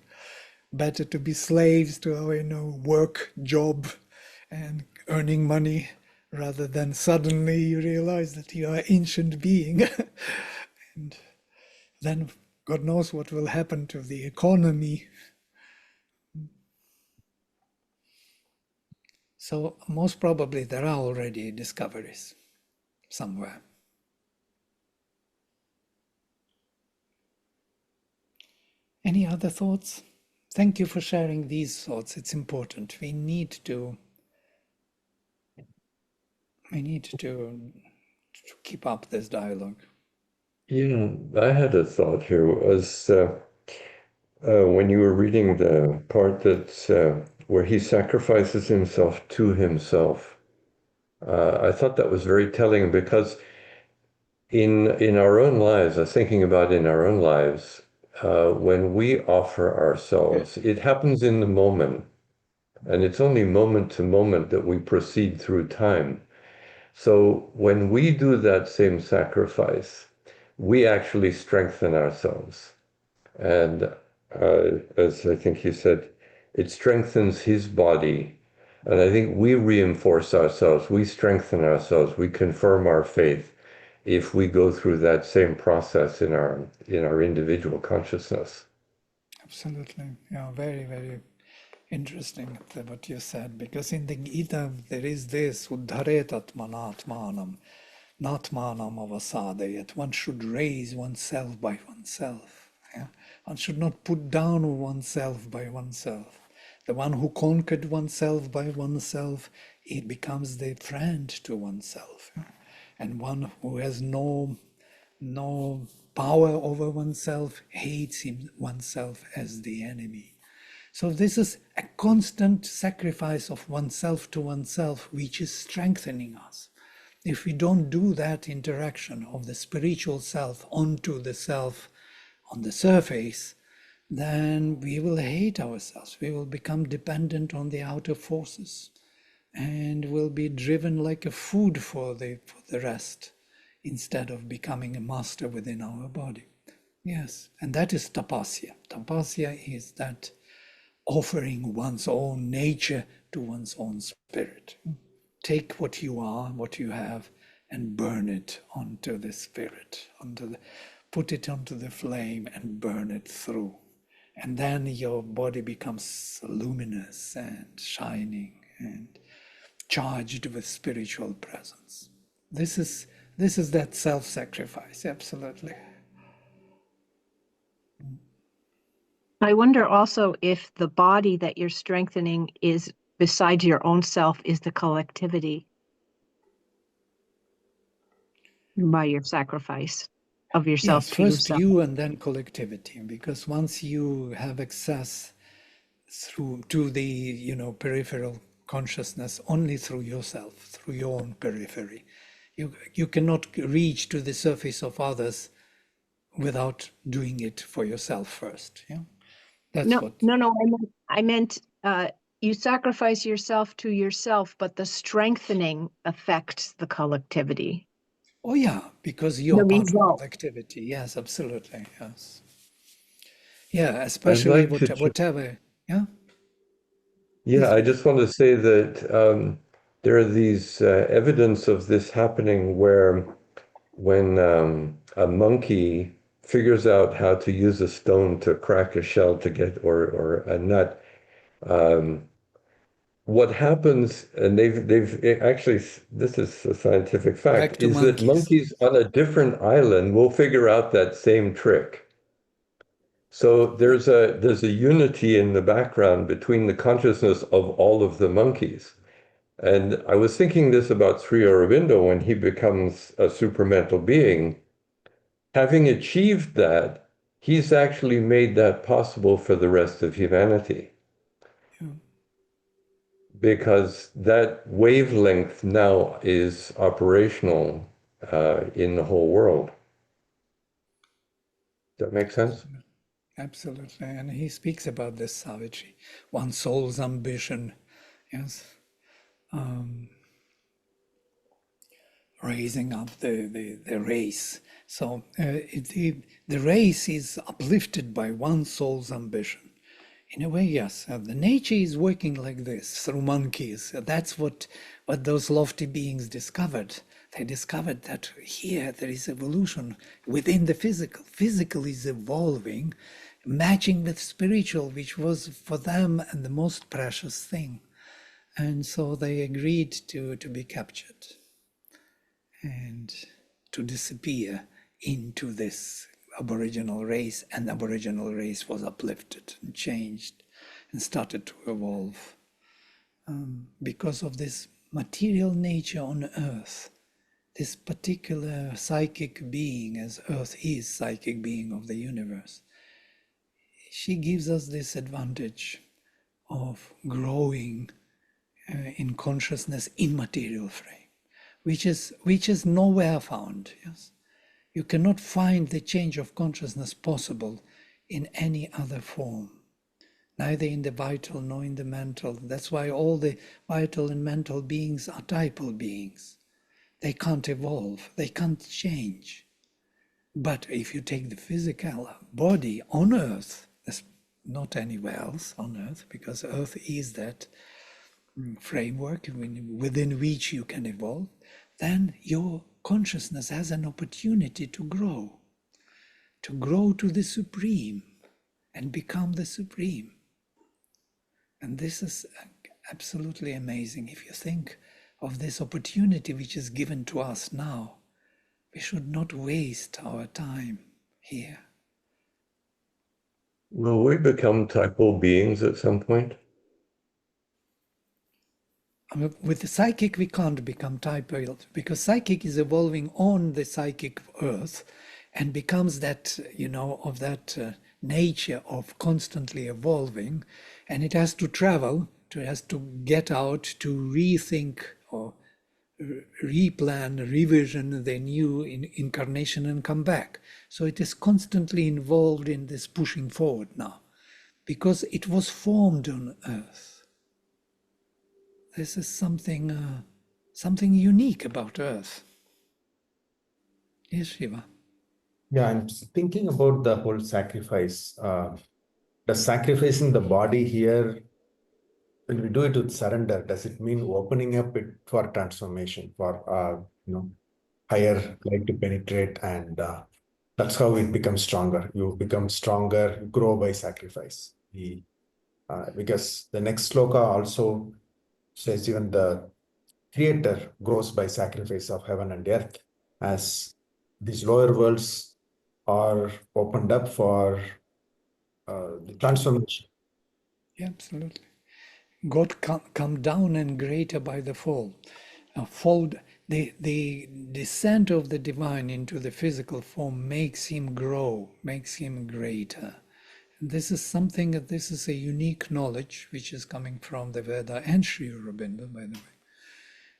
Better to be slaves to our work, job, and earning money, rather than suddenly you realize that you are an ancient being. And then God knows what will happen to the economy. So most probably there are already discoveries somewhere. Any other thoughts? Thank you for sharing these thoughts. It's important. We need to keep up this dialogue. Yeah, I had a thought here. Was when you were reading the part that where he sacrifices himself to himself, I thought that was very telling, because in our own lives, I was thinking about in our own lives, when we offer ourselves, it happens in the moment, and it's only moment to moment that we proceed through time. So when we do that same sacrifice, we actually strengthen ourselves. And as I think he said, it strengthens his body. And I think we reinforce ourselves, we strengthen ourselves, we confirm our faith if we go through that same process in our individual consciousness. Absolutely. Yeah, very, very interesting what you said, because in the Gita there is this uddharet atmanatmanam, natmanam avasadayat. One should raise oneself by oneself. Yeah? One should not put down oneself by oneself. The one who conquered oneself by oneself, it becomes the friend to oneself. Yeah? And one who has no power over oneself hates oneself as the enemy. So this is a constant sacrifice of oneself to oneself, which is strengthening us. If we don't do that interaction of the spiritual self onto the self on the surface, then we will hate ourselves. We will become dependent on the outer forces and will be driven like a food for the rest, instead of becoming a master within our body. Yes, and that is tapasya. Tapasya is that offering one's own nature to one's own spirit. Take what you are, what you have, and burn it onto the spirit, put it onto the flame and burn it through. And then your body becomes luminous and shining and charged with spiritual presence. This is that self-sacrifice, absolutely. I wonder also if the body that you're strengthening is, besides your own self, is the collectivity by your sacrifice. of yourself Yes, to first yourself. you and then collectivity, because once you have access to the peripheral consciousness only through yourself, through your own periphery, you cannot reach to the surface of others without doing it for yourself first. Yeah, that's No, what. no. I meant you sacrifice yourself to yourself, but the strengthening affects the collectivity. Oh yeah, because The you're part of result. collectivity. Yes, absolutely. Yes. Yeah, I'd especially like to, whatever. Yeah, yeah, please. I just want to say that there are these evidence of this happening where when a monkey figures out how to use a stone to crack a shell to get, or a nut, um, what happens, and they've actually, this is a scientific fact, Back to is that monkeys. monkeys on a different island will figure out that same trick. So there's a unity in the background between the consciousness of all of the monkeys. And I was thinking this about Sri Aurobindo when he becomes a supramental being. Having achieved that, he's actually made that possible for the rest of humanity. Yeah. Because that wavelength now is operational in the whole world. Does that make sense? Absolutely. And he speaks about this Savitri, one soul's ambition, yes, raising up the race. So the race is uplifted by one soul's ambition. In a way, yes, the nature is working like this through monkeys. That's what those lofty beings discovered. They discovered that here there is evolution within the physical. Physical is evolving, matching with spiritual, which was for them the most precious thing. And so they agreed to be captured and to disappear into this Aboriginal race, and the Aboriginal race was uplifted and changed and started to evolve because of this material nature on earth, this particular psychic being, as earth is psychic being of the universe. She gives us this advantage of growing in consciousness in material frame, which is nowhere found. Yes, you cannot find the change of consciousness possible in any other form, neither in the vital nor in the mental. That's why all the vital and mental beings are typal beings. They can't evolve, they can't change. But if you take the physical body on earth, there's not anywhere else on earth, because earth is that framework within which you can evolve, then your consciousness has an opportunity to grow to the supreme and become the supreme. And this is absolutely amazing. If you think of this opportunity which is given to us now, we should not waste our time here. Will we become typal beings at some point? With the psychic, we can't become typal because psychic is evolving on the psychic earth and becomes that, of that nature of constantly evolving. And it has to travel, it has to get out to rethink or replan, revision the new incarnation and come back. So it is constantly involved in this pushing forward now because it was formed on earth. This is something unique about Earth. Yes, Shiva. Yeah, I'm thinking about the whole sacrifice. The sacrificing the body here, when we do it with surrender, does it mean opening up it for transformation, for higher light to penetrate, and that's how it becomes stronger. You become stronger, you grow by sacrifice. Because the next sloka also says even the creator grows by sacrifice of heaven and earth, as these lower worlds are opened up for the transformation. Yeah, absolutely. God come down and greater by the fall. Fall. the descent of the divine into the physical form makes him grow, makes him greater. And this is something, this is a unique knowledge which is coming from the Veda and Sri Aurobindo, by the way.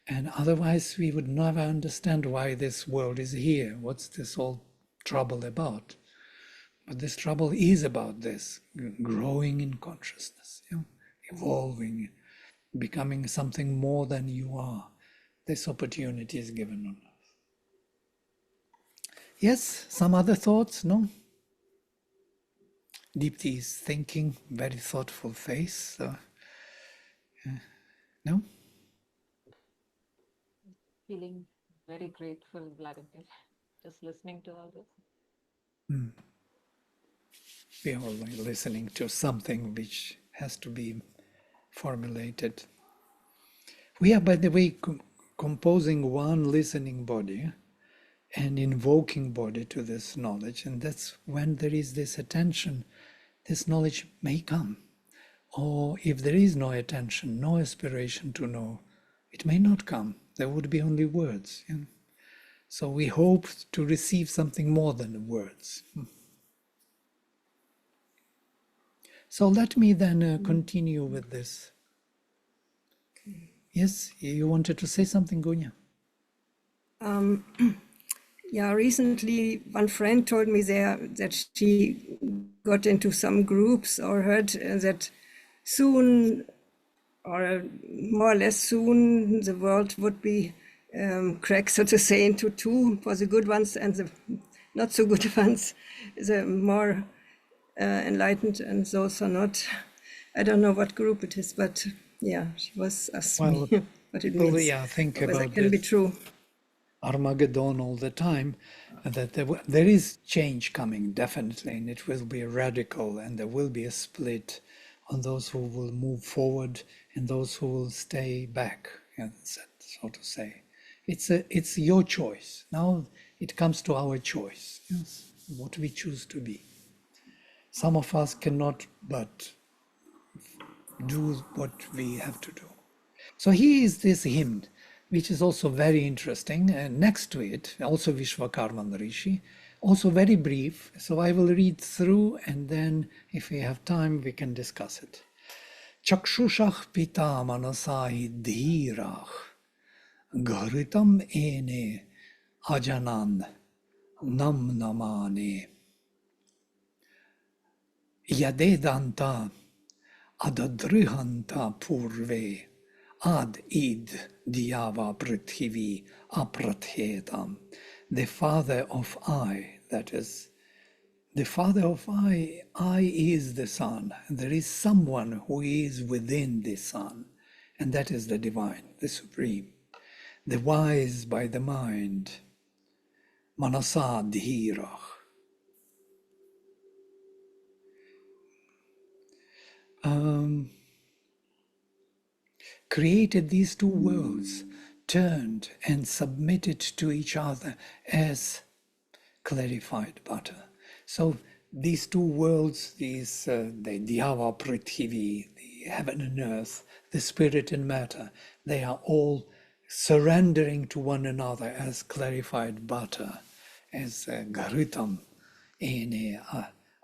And otherwise we would never understand why this world is here. What's this whole trouble about? But this trouble is about this, growing in consciousness, evolving, becoming something more than you are. This opportunity is given on earth. Yes, some other thoughts? No? Deepti is thinking, very thoughtful face. No? Feeling very grateful, Vladimir, just listening to all this. We are only listening to something which has to be formulated. We are, by the way, composing one listening body and invoking body to this knowledge, and that's when there is this attention, this knowledge may come. Or if there is no attention, no aspiration to know, it may not come. There would be only words. So we hope to receive something more than words. So let me then continue with this. Yes, you wanted to say something, Gunya? Yeah, recently one friend told me that she got into some groups or heard that soon, or more or less soon, the world would be cracked, so to say, into two, for the good ones and the not so good ones, the more enlightened and those are not. I don't know what group it is, but yeah, she was asking me what it means. Yeah, think about it can be true. Armageddon all the time, that there is change coming, definitely, and it will be radical, and there will be a split on those who will move forward and those who will stay back, so to say. It's your choice. Now it comes to our choice, yes, what we choose to be. Some of us cannot but do what we have to do. So here is this hymn, which is also very interesting. And next to it, also Vishvakarman Rishi, also very brief. So I will read through, and then if we have time, we can discuss it. Chakshushach pita manasahi dhirach gharitam ene ajanan nam namane yadedanta adadrihanta purve ad id dhyava prithivi aprathetam. The father of I, that is, the father of I is the sun. There is someone who is within the sun, and that is the divine, the supreme, the wise by the mind, manasa dhirach. Created these two worlds, turned and submitted to each other as clarified butter. So these two worlds, the Dhyava Prithivi, the heaven and earth, the spirit and matter, they are all surrendering to one another as clarified butter, as Garitam ene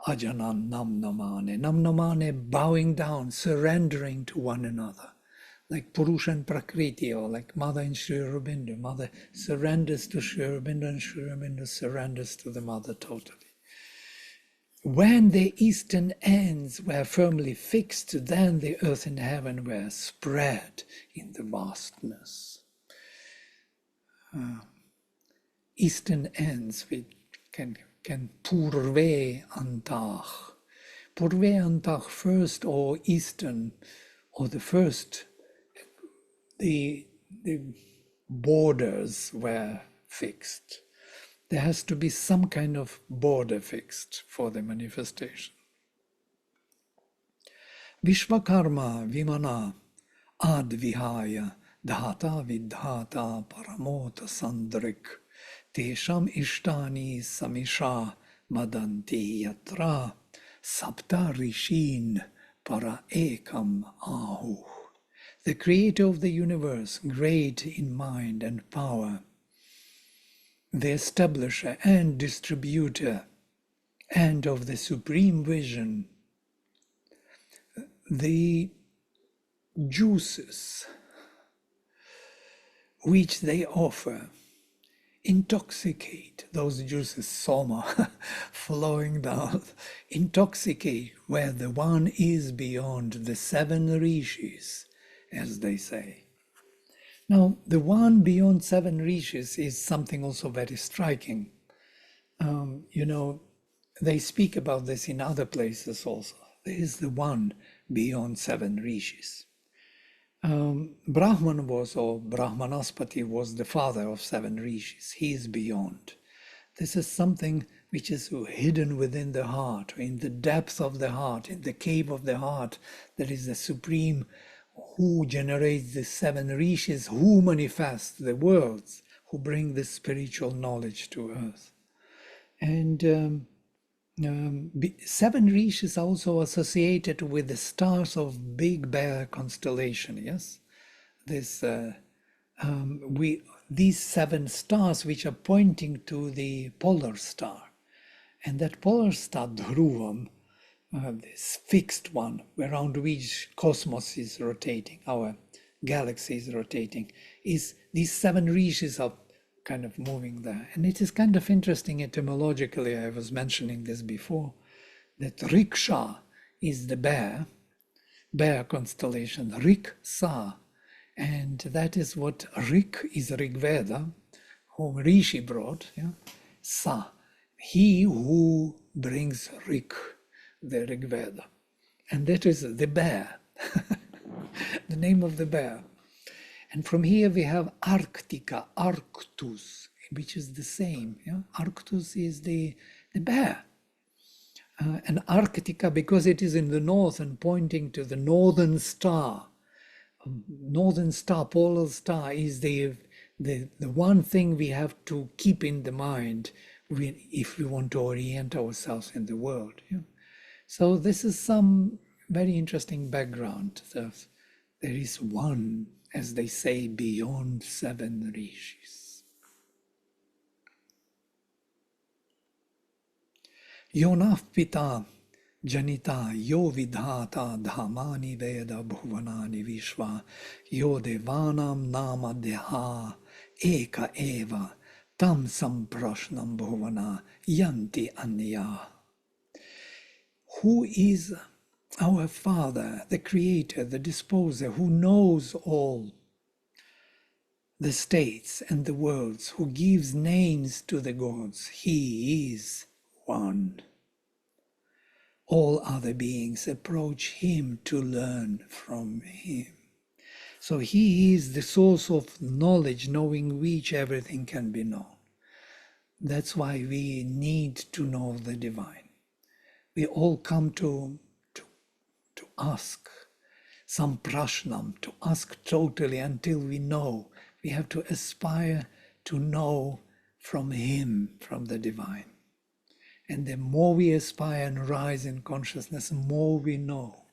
ajanan nam namane, bowing down, surrendering to one another. Like Purusha and Prakriti, or like Mother and Sri Aurobindo. Mother surrenders to Sri Aurobindo, and Sri Aurobindo surrenders to the Mother totally. When the eastern ends were firmly fixed, then the earth and heaven were spread in the vastness. Eastern ends, we can purve antach. Purve antach, first, or eastern, or the first. The borders were fixed. There has to be some kind of border fixed for the manifestation. Vishvakarma vimana ad vihaya dhata vidhata paramota sandrik tesham ishtani samisha madanti yatra sapta rishin para ekam ahu. the creator of the universe, great in mind and power, the establisher and distributor, and of the supreme vision, the juices which they offer intoxicate, those juices, soma, flowing down, intoxicate where the one is beyond the 7 rishis, as they say. Now, the one beyond 7 rishis is something also very striking. You know, they speak about this in other places also. There is the one beyond 7 rishis. Brahman was, or Brahmanaspati was the father of 7 rishis. He is beyond. This is something which is hidden within the heart, in the depth of the heart, in the cave of the heart. There is the supreme who generates the 7 rishis, who manifest the worlds, who bring the spiritual knowledge to earth. And 7 rishis are also associated with the stars of Big Bear constellation. Yes, this these 7 stars which are pointing to the polar star, and that polar star Dhruvam, this fixed one around which cosmos is rotating, our galaxy is rotating, is these 7 rishis are kind of moving there. And it is kind of interesting etymologically, I was mentioning this before, that Riksha is the bear constellation, Riksa, and that is what Rik is Rig Veda, whom Rishi brought, yeah? Sa, he who brings Rik, the Rig Veda. And that is the bear, the name of the bear. And from here we have Arctica, Arctus, which is the same. Yeah? Arctus is the bear. And Arctica, because it is in the north and pointing to the northern star, polar star, is the one thing we have to keep in the mind if we want to orient ourselves in the world. Yeah? So this is some very interesting background. There is one, as they say, beyond 7 rishis. Yonah pita janita yo vidhata dhamani veda bhuvanani vishva yo devanam nama deha eka eva tam samprashnam bhuvana yanti anya. Who is our Father, the Creator, the Disposer, who knows all the states and the worlds, who gives names to the gods? He is one. All other beings approach him to learn from him. So he is the source of knowledge, knowing which everything can be known. That's why we need to know the divine. We all come to ask some prashnam, to ask totally until we know. We have to aspire to know from him, from the divine. And the more we aspire and rise in consciousness, the more we know.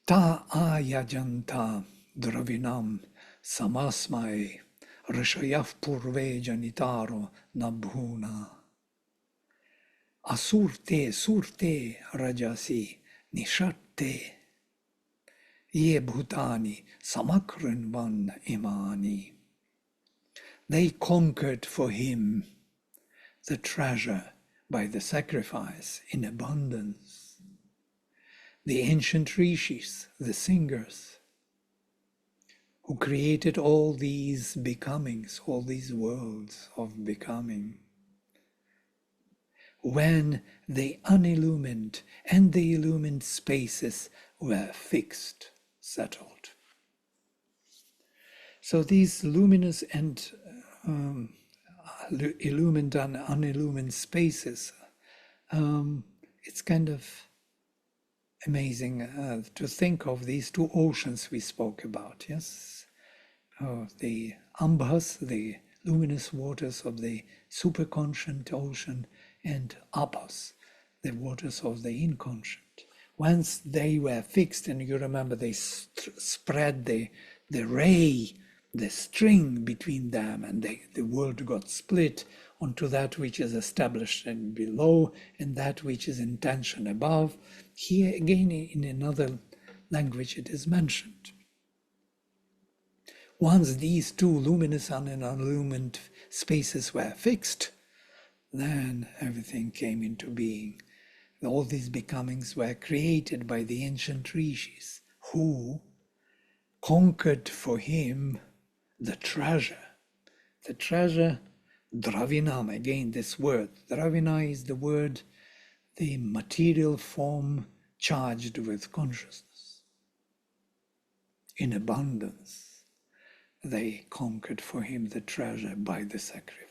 Ta ayajanta dravinam samasmai rishayaf purve janitaro nabhuna. Asurte surte rajasi nishatte ye bhutani samakrinvan imani. They conquered for him the treasure by the sacrifice in abundance. The ancient rishis, the singers, who created all these becomings, all these worlds of becoming, when the unillumined and the illumined spaces were fixed, settled. So these luminous and illumined and unillumined spaces, it's kind of amazing to think of these 2 oceans we spoke about, yes? The ambhas, the luminous waters of the superconscient ocean, and abhas, the waters of the inconscient. Once they were fixed, and you remember they spread the ray, the string between them, and the world got split onto that which is established and below, and that which is intention above. Here again, in another language, it is mentioned. Once these two luminous and unillumined spaces were fixed, then everything came into being. All these becomings were created by the ancient rishis, who conquered for him the treasure. The treasure, dravinam, again this word. Dravina is the word, the material form charged with consciousness. In abundance, they conquered for him the treasure by the sacrifice.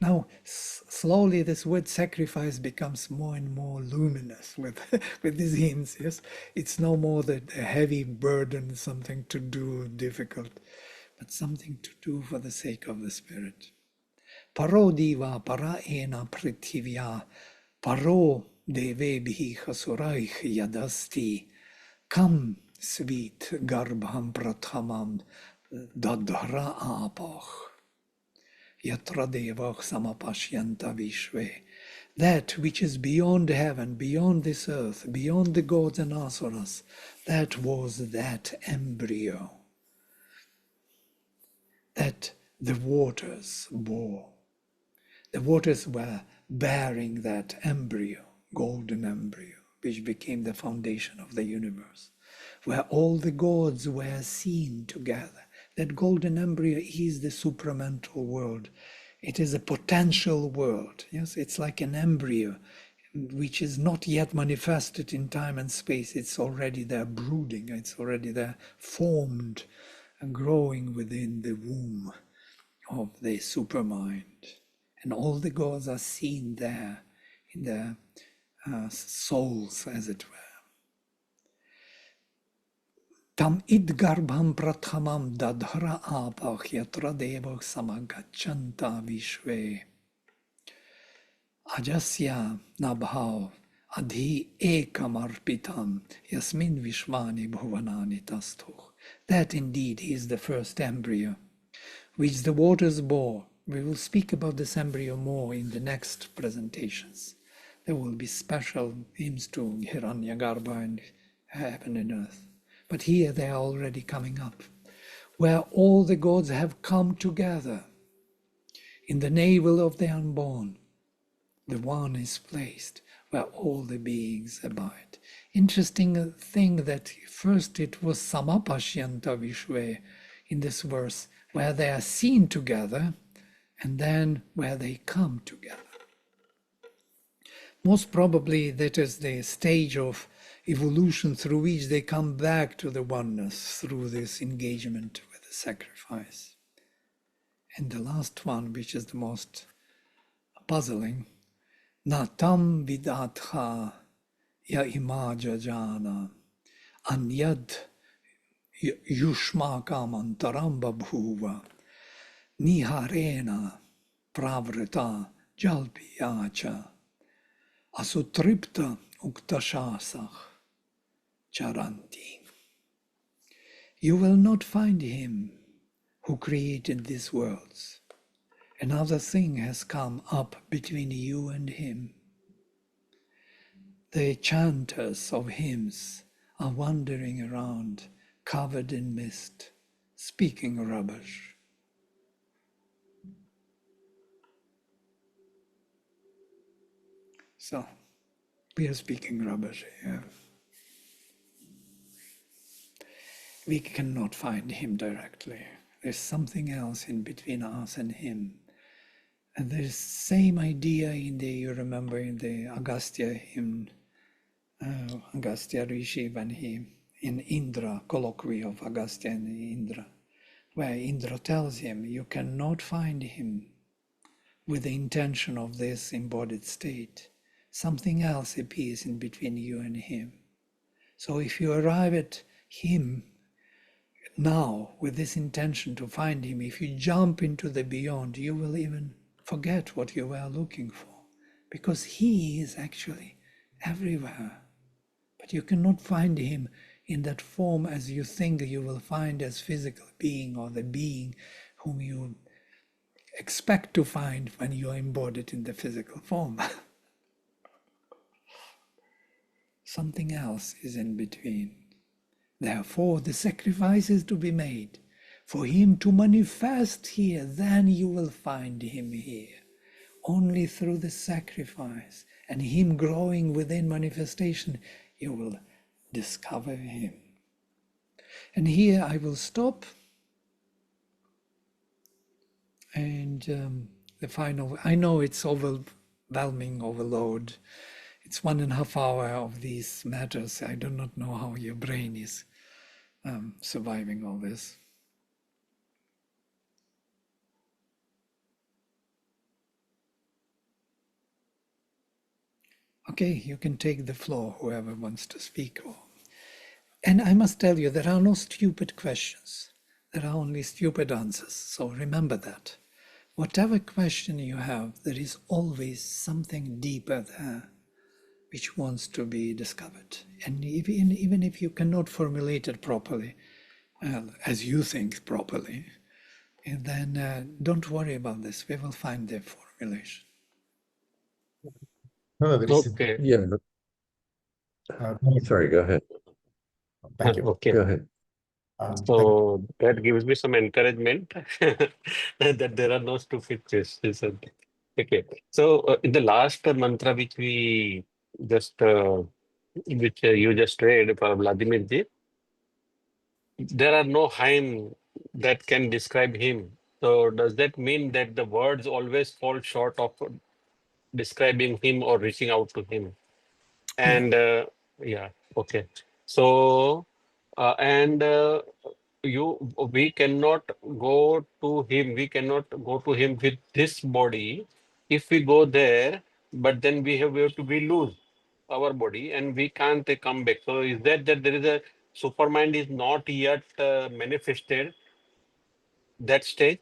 Now, slowly this word sacrifice becomes more and more luminous with, with these hints, yes? It's no more that a heavy burden, something to do difficult, but something to do for the sake of the spirit. Paro diva para ena prithivya, paro devebhi chasuraich yadasti, kam svit garbham prathamam dadhra apach. Yatradevach samapashyanta vishve. That which is beyond heaven, beyond this earth, beyond the gods and asuras, that was that embryo that the waters bore. The waters were bearing that embryo, golden embryo, which became the foundation of the universe, where all the gods were seen together. That golden embryo is the supramental world. It is a potential world. Yes, it's like an embryo which is not yet manifested in time and space. It's already there brooding. It's already there formed and growing within the womb of the supermind. And all the gods are seen there in their souls, as it were. Tam idgarbham prathamam dadhra apach yatra devach samagachanta vishve. Ajasya nabhav adhi ekamarpitam yasmin vishvani bhuvanani tastuh. That indeed is the first embryo which the waters bore. We will speak about this embryo more in the next presentations. There will be special hymns to Hiranyagarbha and heaven and earth. But here they are already coming up, where all the gods have come together. In the navel of the unborn, the one is placed where all the beings abide. Interesting thing that first it was samapashyanta vishve in this verse, where they are seen together, and then where they come together. Most probably that is the stage of evolution through which they come back to the oneness through this engagement with the sacrifice. And the last one, which is the most puzzling, Natam vidatha ya imaja jana anyad yushmakam antaram babhuva niharena pravrita jalpiyacha asutripta uktashasach charanti. You will not find him who created these worlds. Another thing has come up between you and him. The chanters of hymns are wandering around, covered in mist, speaking rubbish. So, we are speaking rubbish here. We cannot find him directly. There's something else in between us and him. And there's same idea in the, you remember in the Agastya hymn, Agastya Rishi, when he, in Indra, colloquy of Agastya and Indra, where Indra tells him, you cannot find him with the intention of this embodied state. Something else appears in between you and him. So if you arrive at him now with this intention to find him, if you jump into the beyond, you will even forget what you were looking for, because he is actually everywhere. But you cannot find him in that form as you think you will find as physical being, or the being whom you expect to find when you are embodied in the physical form. Something else is in between. Therefore, the sacrifice is to be made for him to manifest here. Then you will find him here. Only through the sacrifice and him growing within manifestation, you will discover him. And here I will stop. And the final, I know it's overwhelming, overload. It's 1.5 hours of these matters. I do not know how your brain is surviving all this. Okay, you can take the floor, whoever wants to speak. And I must tell you, there are no stupid questions. There are only stupid answers. So remember that. Whatever question you have, there is always something deeper there which wants to be discovered. And even if you cannot formulate it properly, as you think properly, then don't worry about this. We will find the formulation. No, very simple. Okay. Yeah. Sorry, go ahead. Thank you. Okay. Go ahead. So that gives me some encouragement that there are no stupid questions. Okay. So in the last mantra which we just which you just read for Vladimir ji, there are no hymn that can describe him. So does that mean that the words always fall short of describing him or reaching out to him? And yeah, okay. So and we cannot go to him. We cannot go to him with this body. If we go there, but then we have to be lose our body and we can't come back. So is that there is a supermind is not yet manifested that stage?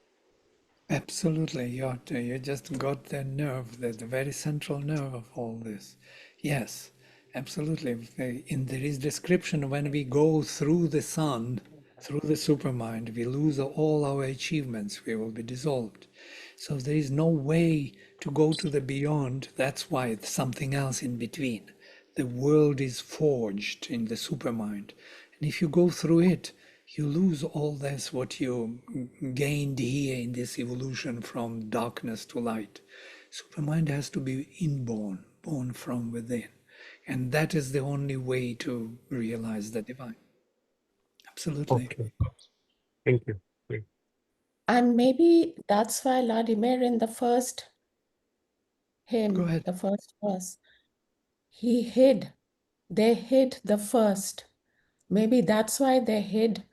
Absolutely, you just got the nerve, the very central nerve of all this. Yes, absolutely. There is description when we go through the sun, through the supermind, we lose all our achievements, we will be dissolved. So there is no way to go to the beyond. That's why it's something else in between. The world is forged in the supermind. And if you go through it, you lose all this, what you gained here in this evolution from darkness to light. Supermind has to be inborn, born from within. And that is the only way to realize the divine. Absolutely. Okay. Thank you. And maybe that's why Vladimir in the first hymn, Go ahead. the first verse, they hid the first. Maybe that's why they hid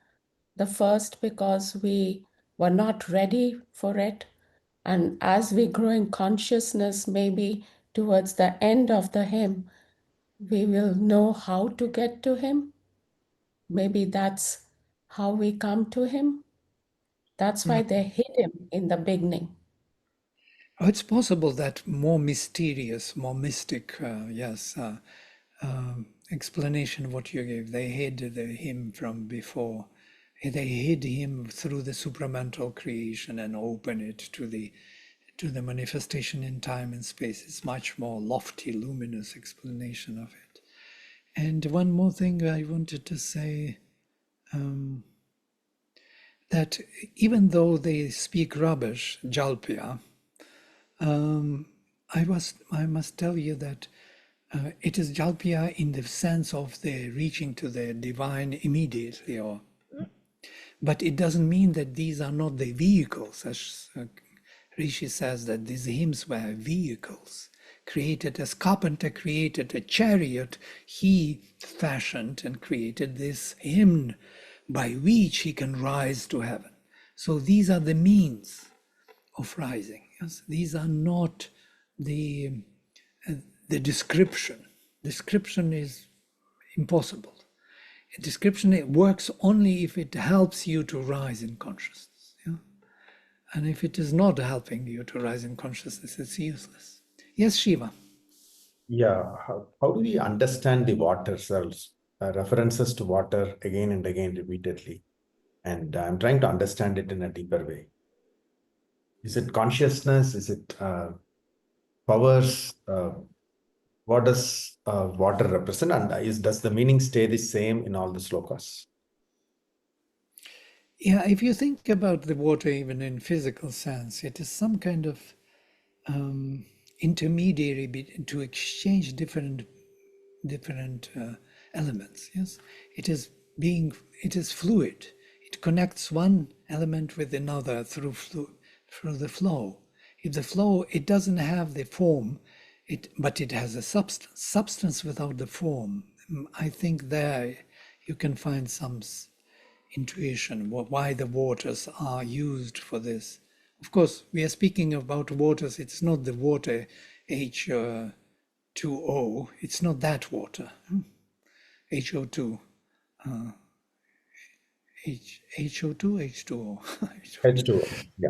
the first, because we were not ready for it. And as we grow in consciousness, maybe towards the end of the hymn, we will know how to get to him. Maybe that's how we come to him. That's why they hid him in the beginning. Oh, it's possible that more mysterious, more mystic, explanation what you gave. They hid him from before. They hid him through the supramental creation and open it to the manifestation in time and space. It's much more lofty, luminous explanation of it. And one more thing I wanted to say, that even though they speak rubbish, Jalpia, I must tell you that it is Jalpia in the sense of the reaching to the divine immediately, but it doesn't mean that these are not the vehicles. As Rishi says that these hymns were vehicles created as carpenter created a chariot, he fashioned and created this hymn by which he can rise to heaven. So these are the means of rising. Yes? These are not the description. Description is impossible. A description, it works only if it helps you to rise in consciousness. Yeah? And if it is not helping you to rise in consciousness, it's useless. Yes, Shiva. Yeah, how do we understand the water cells? References to water again and again repeatedly. And I'm trying to understand it in a deeper way. Is it consciousness? Is it powers? What does water represent? And does the meaning stay the same in all the slokas? Yeah, if you think about the water even in physical sense, it is some kind of intermediary to exchange different elements. Yes, it is fluid. It connects one element with another through the flow. If the flow, it doesn't have the form, but it has a substance. Substance without the form. I think there you can find some intuition why the waters are used for this. Of course, we are speaking about waters. It's not the water H2O. It's not that water. HO2. HO2, H2O. H2O. Yeah.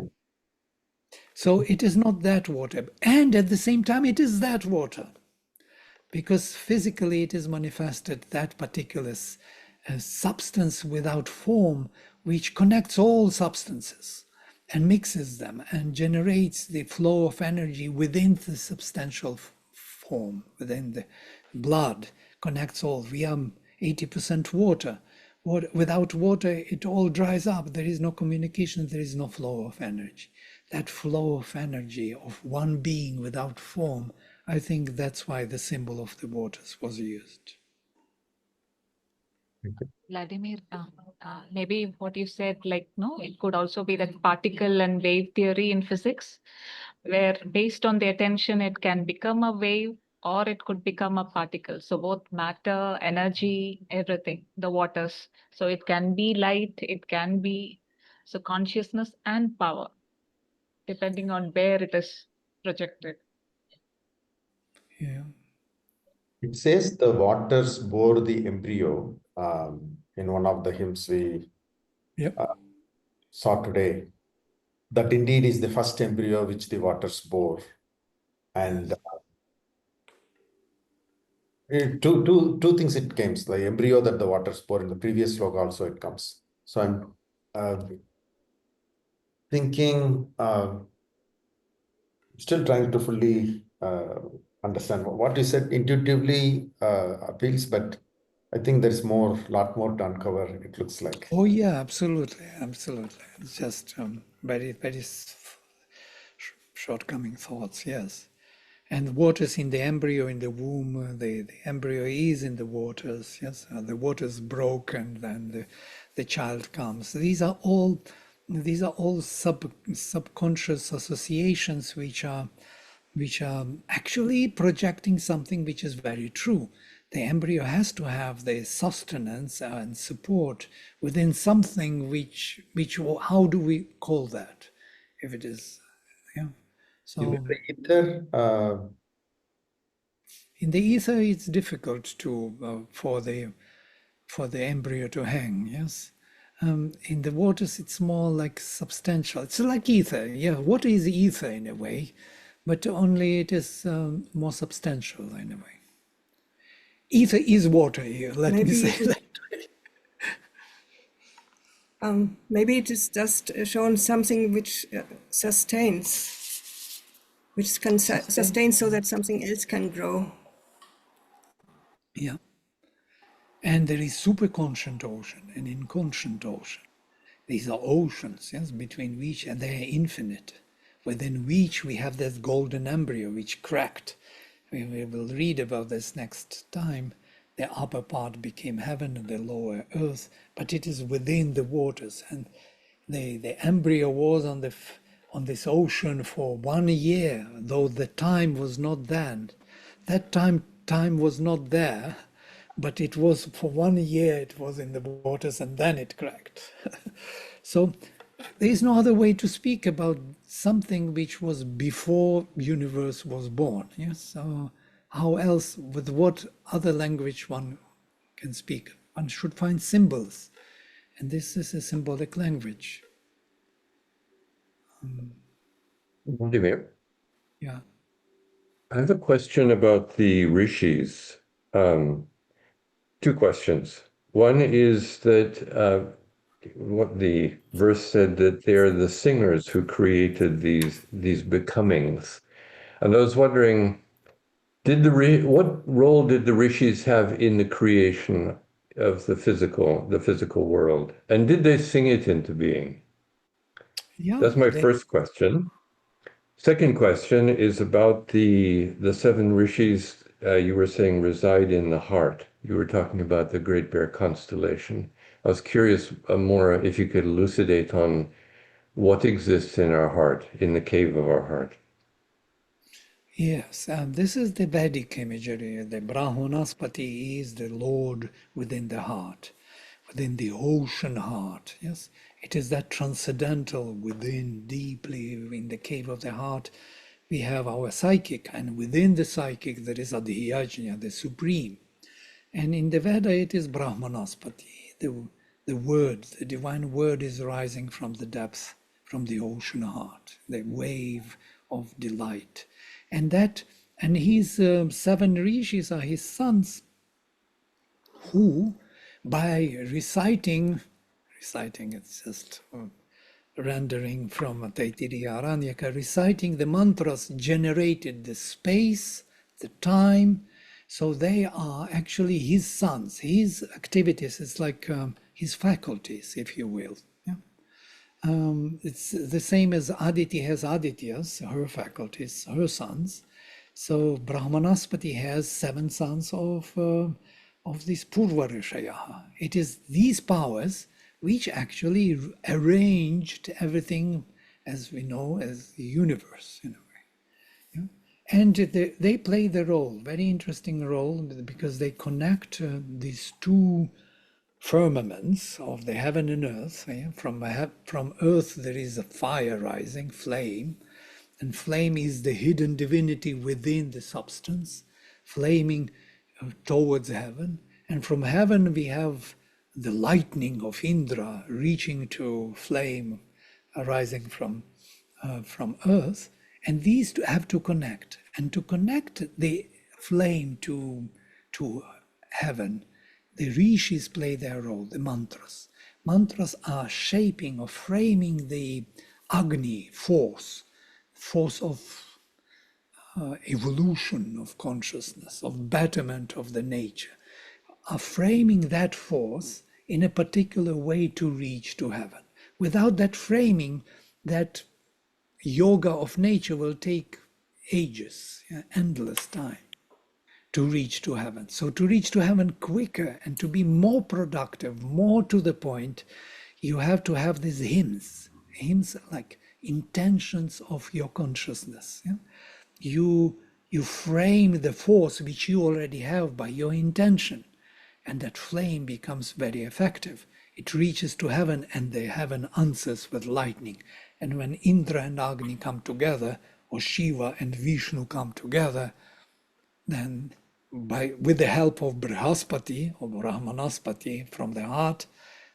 So it is not that water. And at the same time, it is that water. Because physically it is manifested that particular substance without form, which connects all substances and mixes them and generates the flow of energy within the substantial form, within the blood, connects all. We are 80% water. Without water, it all dries up. There is no communication, there is no flow of energy. That flow of energy of one being without form, I think that's why the symbol of the waters was used. Vladimir, maybe what you said, like, no, it could also be that particle and wave theory in physics, where based on the attention, it can become a wave or it could become a particle. So both matter, energy, everything, the waters. So it can be light, it can be so consciousness and power, depending on where it is projected. Yeah. It says the waters bore the embryo in one of the hymns we Yep. saw today. That indeed is the first embryo which the waters bore. And two things it comes, the embryo that the waters bore in the previous sloka also it comes. So I'm thinking, still trying to fully understand what you said intuitively appeals, but I think there's lot more to uncover, it looks like. Oh yeah, absolutely, absolutely. It's just very, very shortcoming thoughts, yes. And the waters in the embryo, in the womb, the embryo is in the waters, yes. The waters broke and then the child comes. These are all subconscious associations which are actually projecting something which is very true. The embryo has to have the sustenance and support within something which how do we call that? If it is, yeah. So In the ether, in the ether, it's difficult to for the embryo to hang. Yes. In the waters, it's more like substantial. It's like ether. Yeah, water is ether in a way, but only it is more substantial in a way. Ether is water here. Let me say that. Maybe it is just shown something which sustains, which can sustain so that something else can grow. Yeah. And there is superconscient ocean and inconscient ocean. These are oceans, yes, between which, and they are infinite, within which we have this golden embryo which cracked. We will read about this next time. The upper part became heaven and the lower earth, but it is within the waters. And the embryo was on this ocean for 1 year, though the time was not then. That time was not there, but it was for 1 year it was in the waters and then it cracked. So there is no other way to speak about something which was before universe was born. Yes. So how else, with what other language one can speak? One should find symbols, and this is a symbolic language. Vladimir, Yeah. I have a question about the rishis. Two questions. One is that what the verse said that they're the singers who created these becomings. And I was wondering, what role did the rishis have in the creation of the physical world? And did they sing it into being? Yeah, That's my first question. Second question is about the seven rishis you were saying reside in the heart. You were talking about the Great Bear constellation. I was curious more if you could elucidate on what exists in our heart, in the cave of our heart. yes, this is the Vedic imagery. The Brahmanaspati is the Lord within the heart, within the ocean heart. Yes, it is that transcendental within, deeply in the cave of the heart. We have our psychic, and within the psychic there is Adhyajna, the supreme. And in the Veda it is Brahmanaspati. The word, the divine word is rising from the depth, from the ocean heart, the wave of delight. And his seven rishis are his sons, who, by reciting, it's just rendering from Taittiriya Aranyaka, reciting the mantras generated the space, the time. So they are actually his sons. His activities is like his faculties, if you will. Yeah? It's the same as Aditi has Adityas, her faculties, her sons. So Brahmanaspati has seven sons of this Purva Rishaya. It is these powers which actually arranged everything as we know as the universe in a way. Yeah? And they play the role, very interesting role, because they connect these two firmaments of the heaven and earth. Yeah? From earth there is a fire rising, flame, and flame is the hidden divinity within the substance, flaming towards heaven. And from heaven we have the lightning of Indra reaching to flame arising from earth. And these two have to connect. And to connect the flame to heaven, the rishis play their role, the mantras. Mantras are shaping or framing the Agni force of evolution of consciousness, of betterment of the nature, are framing that force in a particular way to reach to heaven. Without that framing, that yoga of nature will take ages, yeah, endless time to reach to heaven. So to reach to heaven quicker and to be more productive, more to the point, you have to have these hymns like intentions of your consciousness. Yeah? You frame the force which you already have by your intention, and that flame becomes very effective. It reaches to heaven, and the heaven answers with lightning. And when Indra and Agni come together, or Shiva and Vishnu come together, then with the help of Brihaspati or Brahmanaspati from the heart,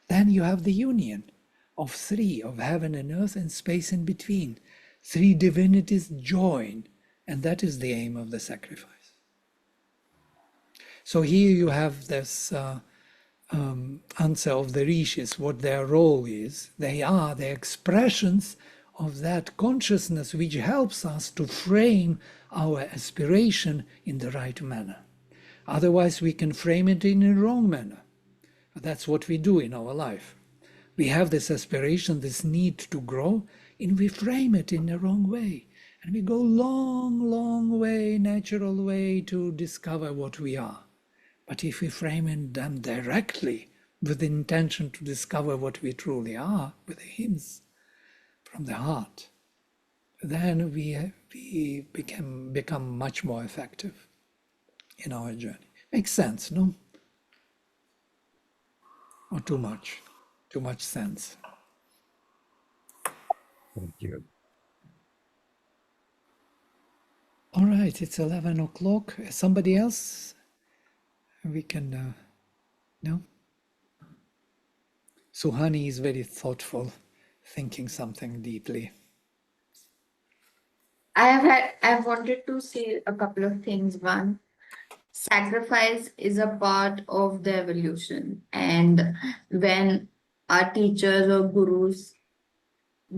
then you have the union of three, of heaven and earth and space in between. Three divinities join, and that is the aim of the sacrifice. So here you have this answer of the rishis, what their role is. They are the expressions of that consciousness which helps us to frame our aspiration in the right manner. Otherwise, we can frame it in a wrong manner. That's what we do in our life. We have this aspiration, this need to grow, and we frame it in the wrong way. And we go long way, natural way to discover what we are. But if we frame them directly with the intention to discover what we truly are, with the hymns from the heart, then we become much more effective in our journey. Makes sense, no? Or too much sense. Thank you. All right, it's 11 o'clock. Somebody else? We can, no? Suhani is very thoughtful, thinking something deeply. I've wanted to say a couple of things. One, sacrifice is a part of the evolution. And when our teachers or gurus,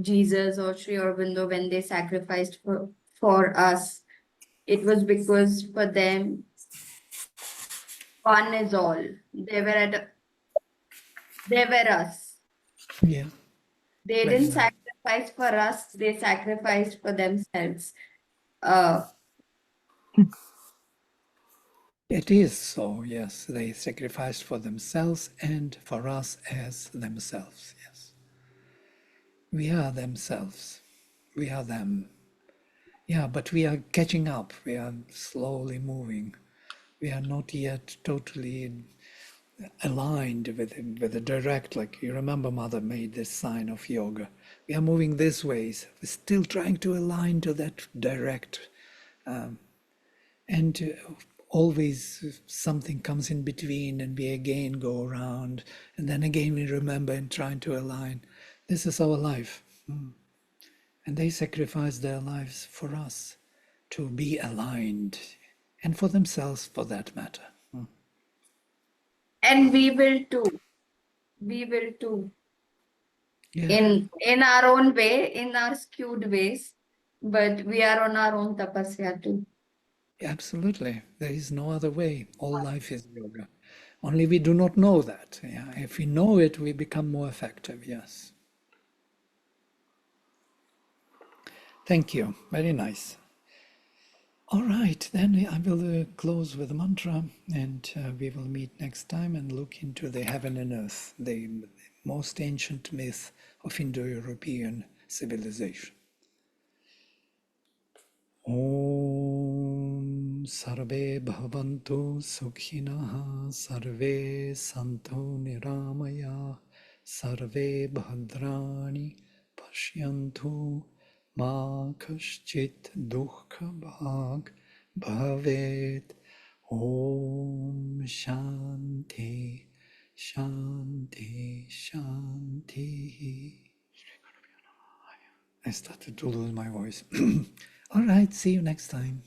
Jesus or Sri Aurobindo, when they sacrificed for us, it was because for them, one is all. They were us. Yeah. They Very didn't nice. sacrifice for us, they sacrificed for themselves. Uh, It is so, yes. They sacrificed for themselves and for us as themselves, yes. We are themselves. We are them. Yeah, but we are catching up. We are slowly moving. We are not yet totally aligned with the direct, like you remember Mother made this sign of yoga. We are moving this ways. We're still trying to align to that direct. And always something comes in between and we again go around. And then again we remember and trying to align. This is our life. And they sacrifice their lives for us to be aligned and for themselves for that matter. and we will too. We will too. Yeah, In our own way, in our skewed ways, but we are on our own tapasya too. absolutely. There is no other way. All life is yoga. Only we do not know that. Yeah. If we know it, we become more effective. Yes. Thank you. Very nice. All right, then I will close with a mantra and we will meet next time and look into the heaven and earth, the most ancient myth of Indo-European civilization. Om Sarve Bhavantu Sukhinaha Sarve Santu Niramaya Sarve Bhadrani Pashyantu Ma Kaschit Dukkha Bhag Bhavet. Om Shanti Shanti Shanti. I started to lose my voice. All right, see you next time.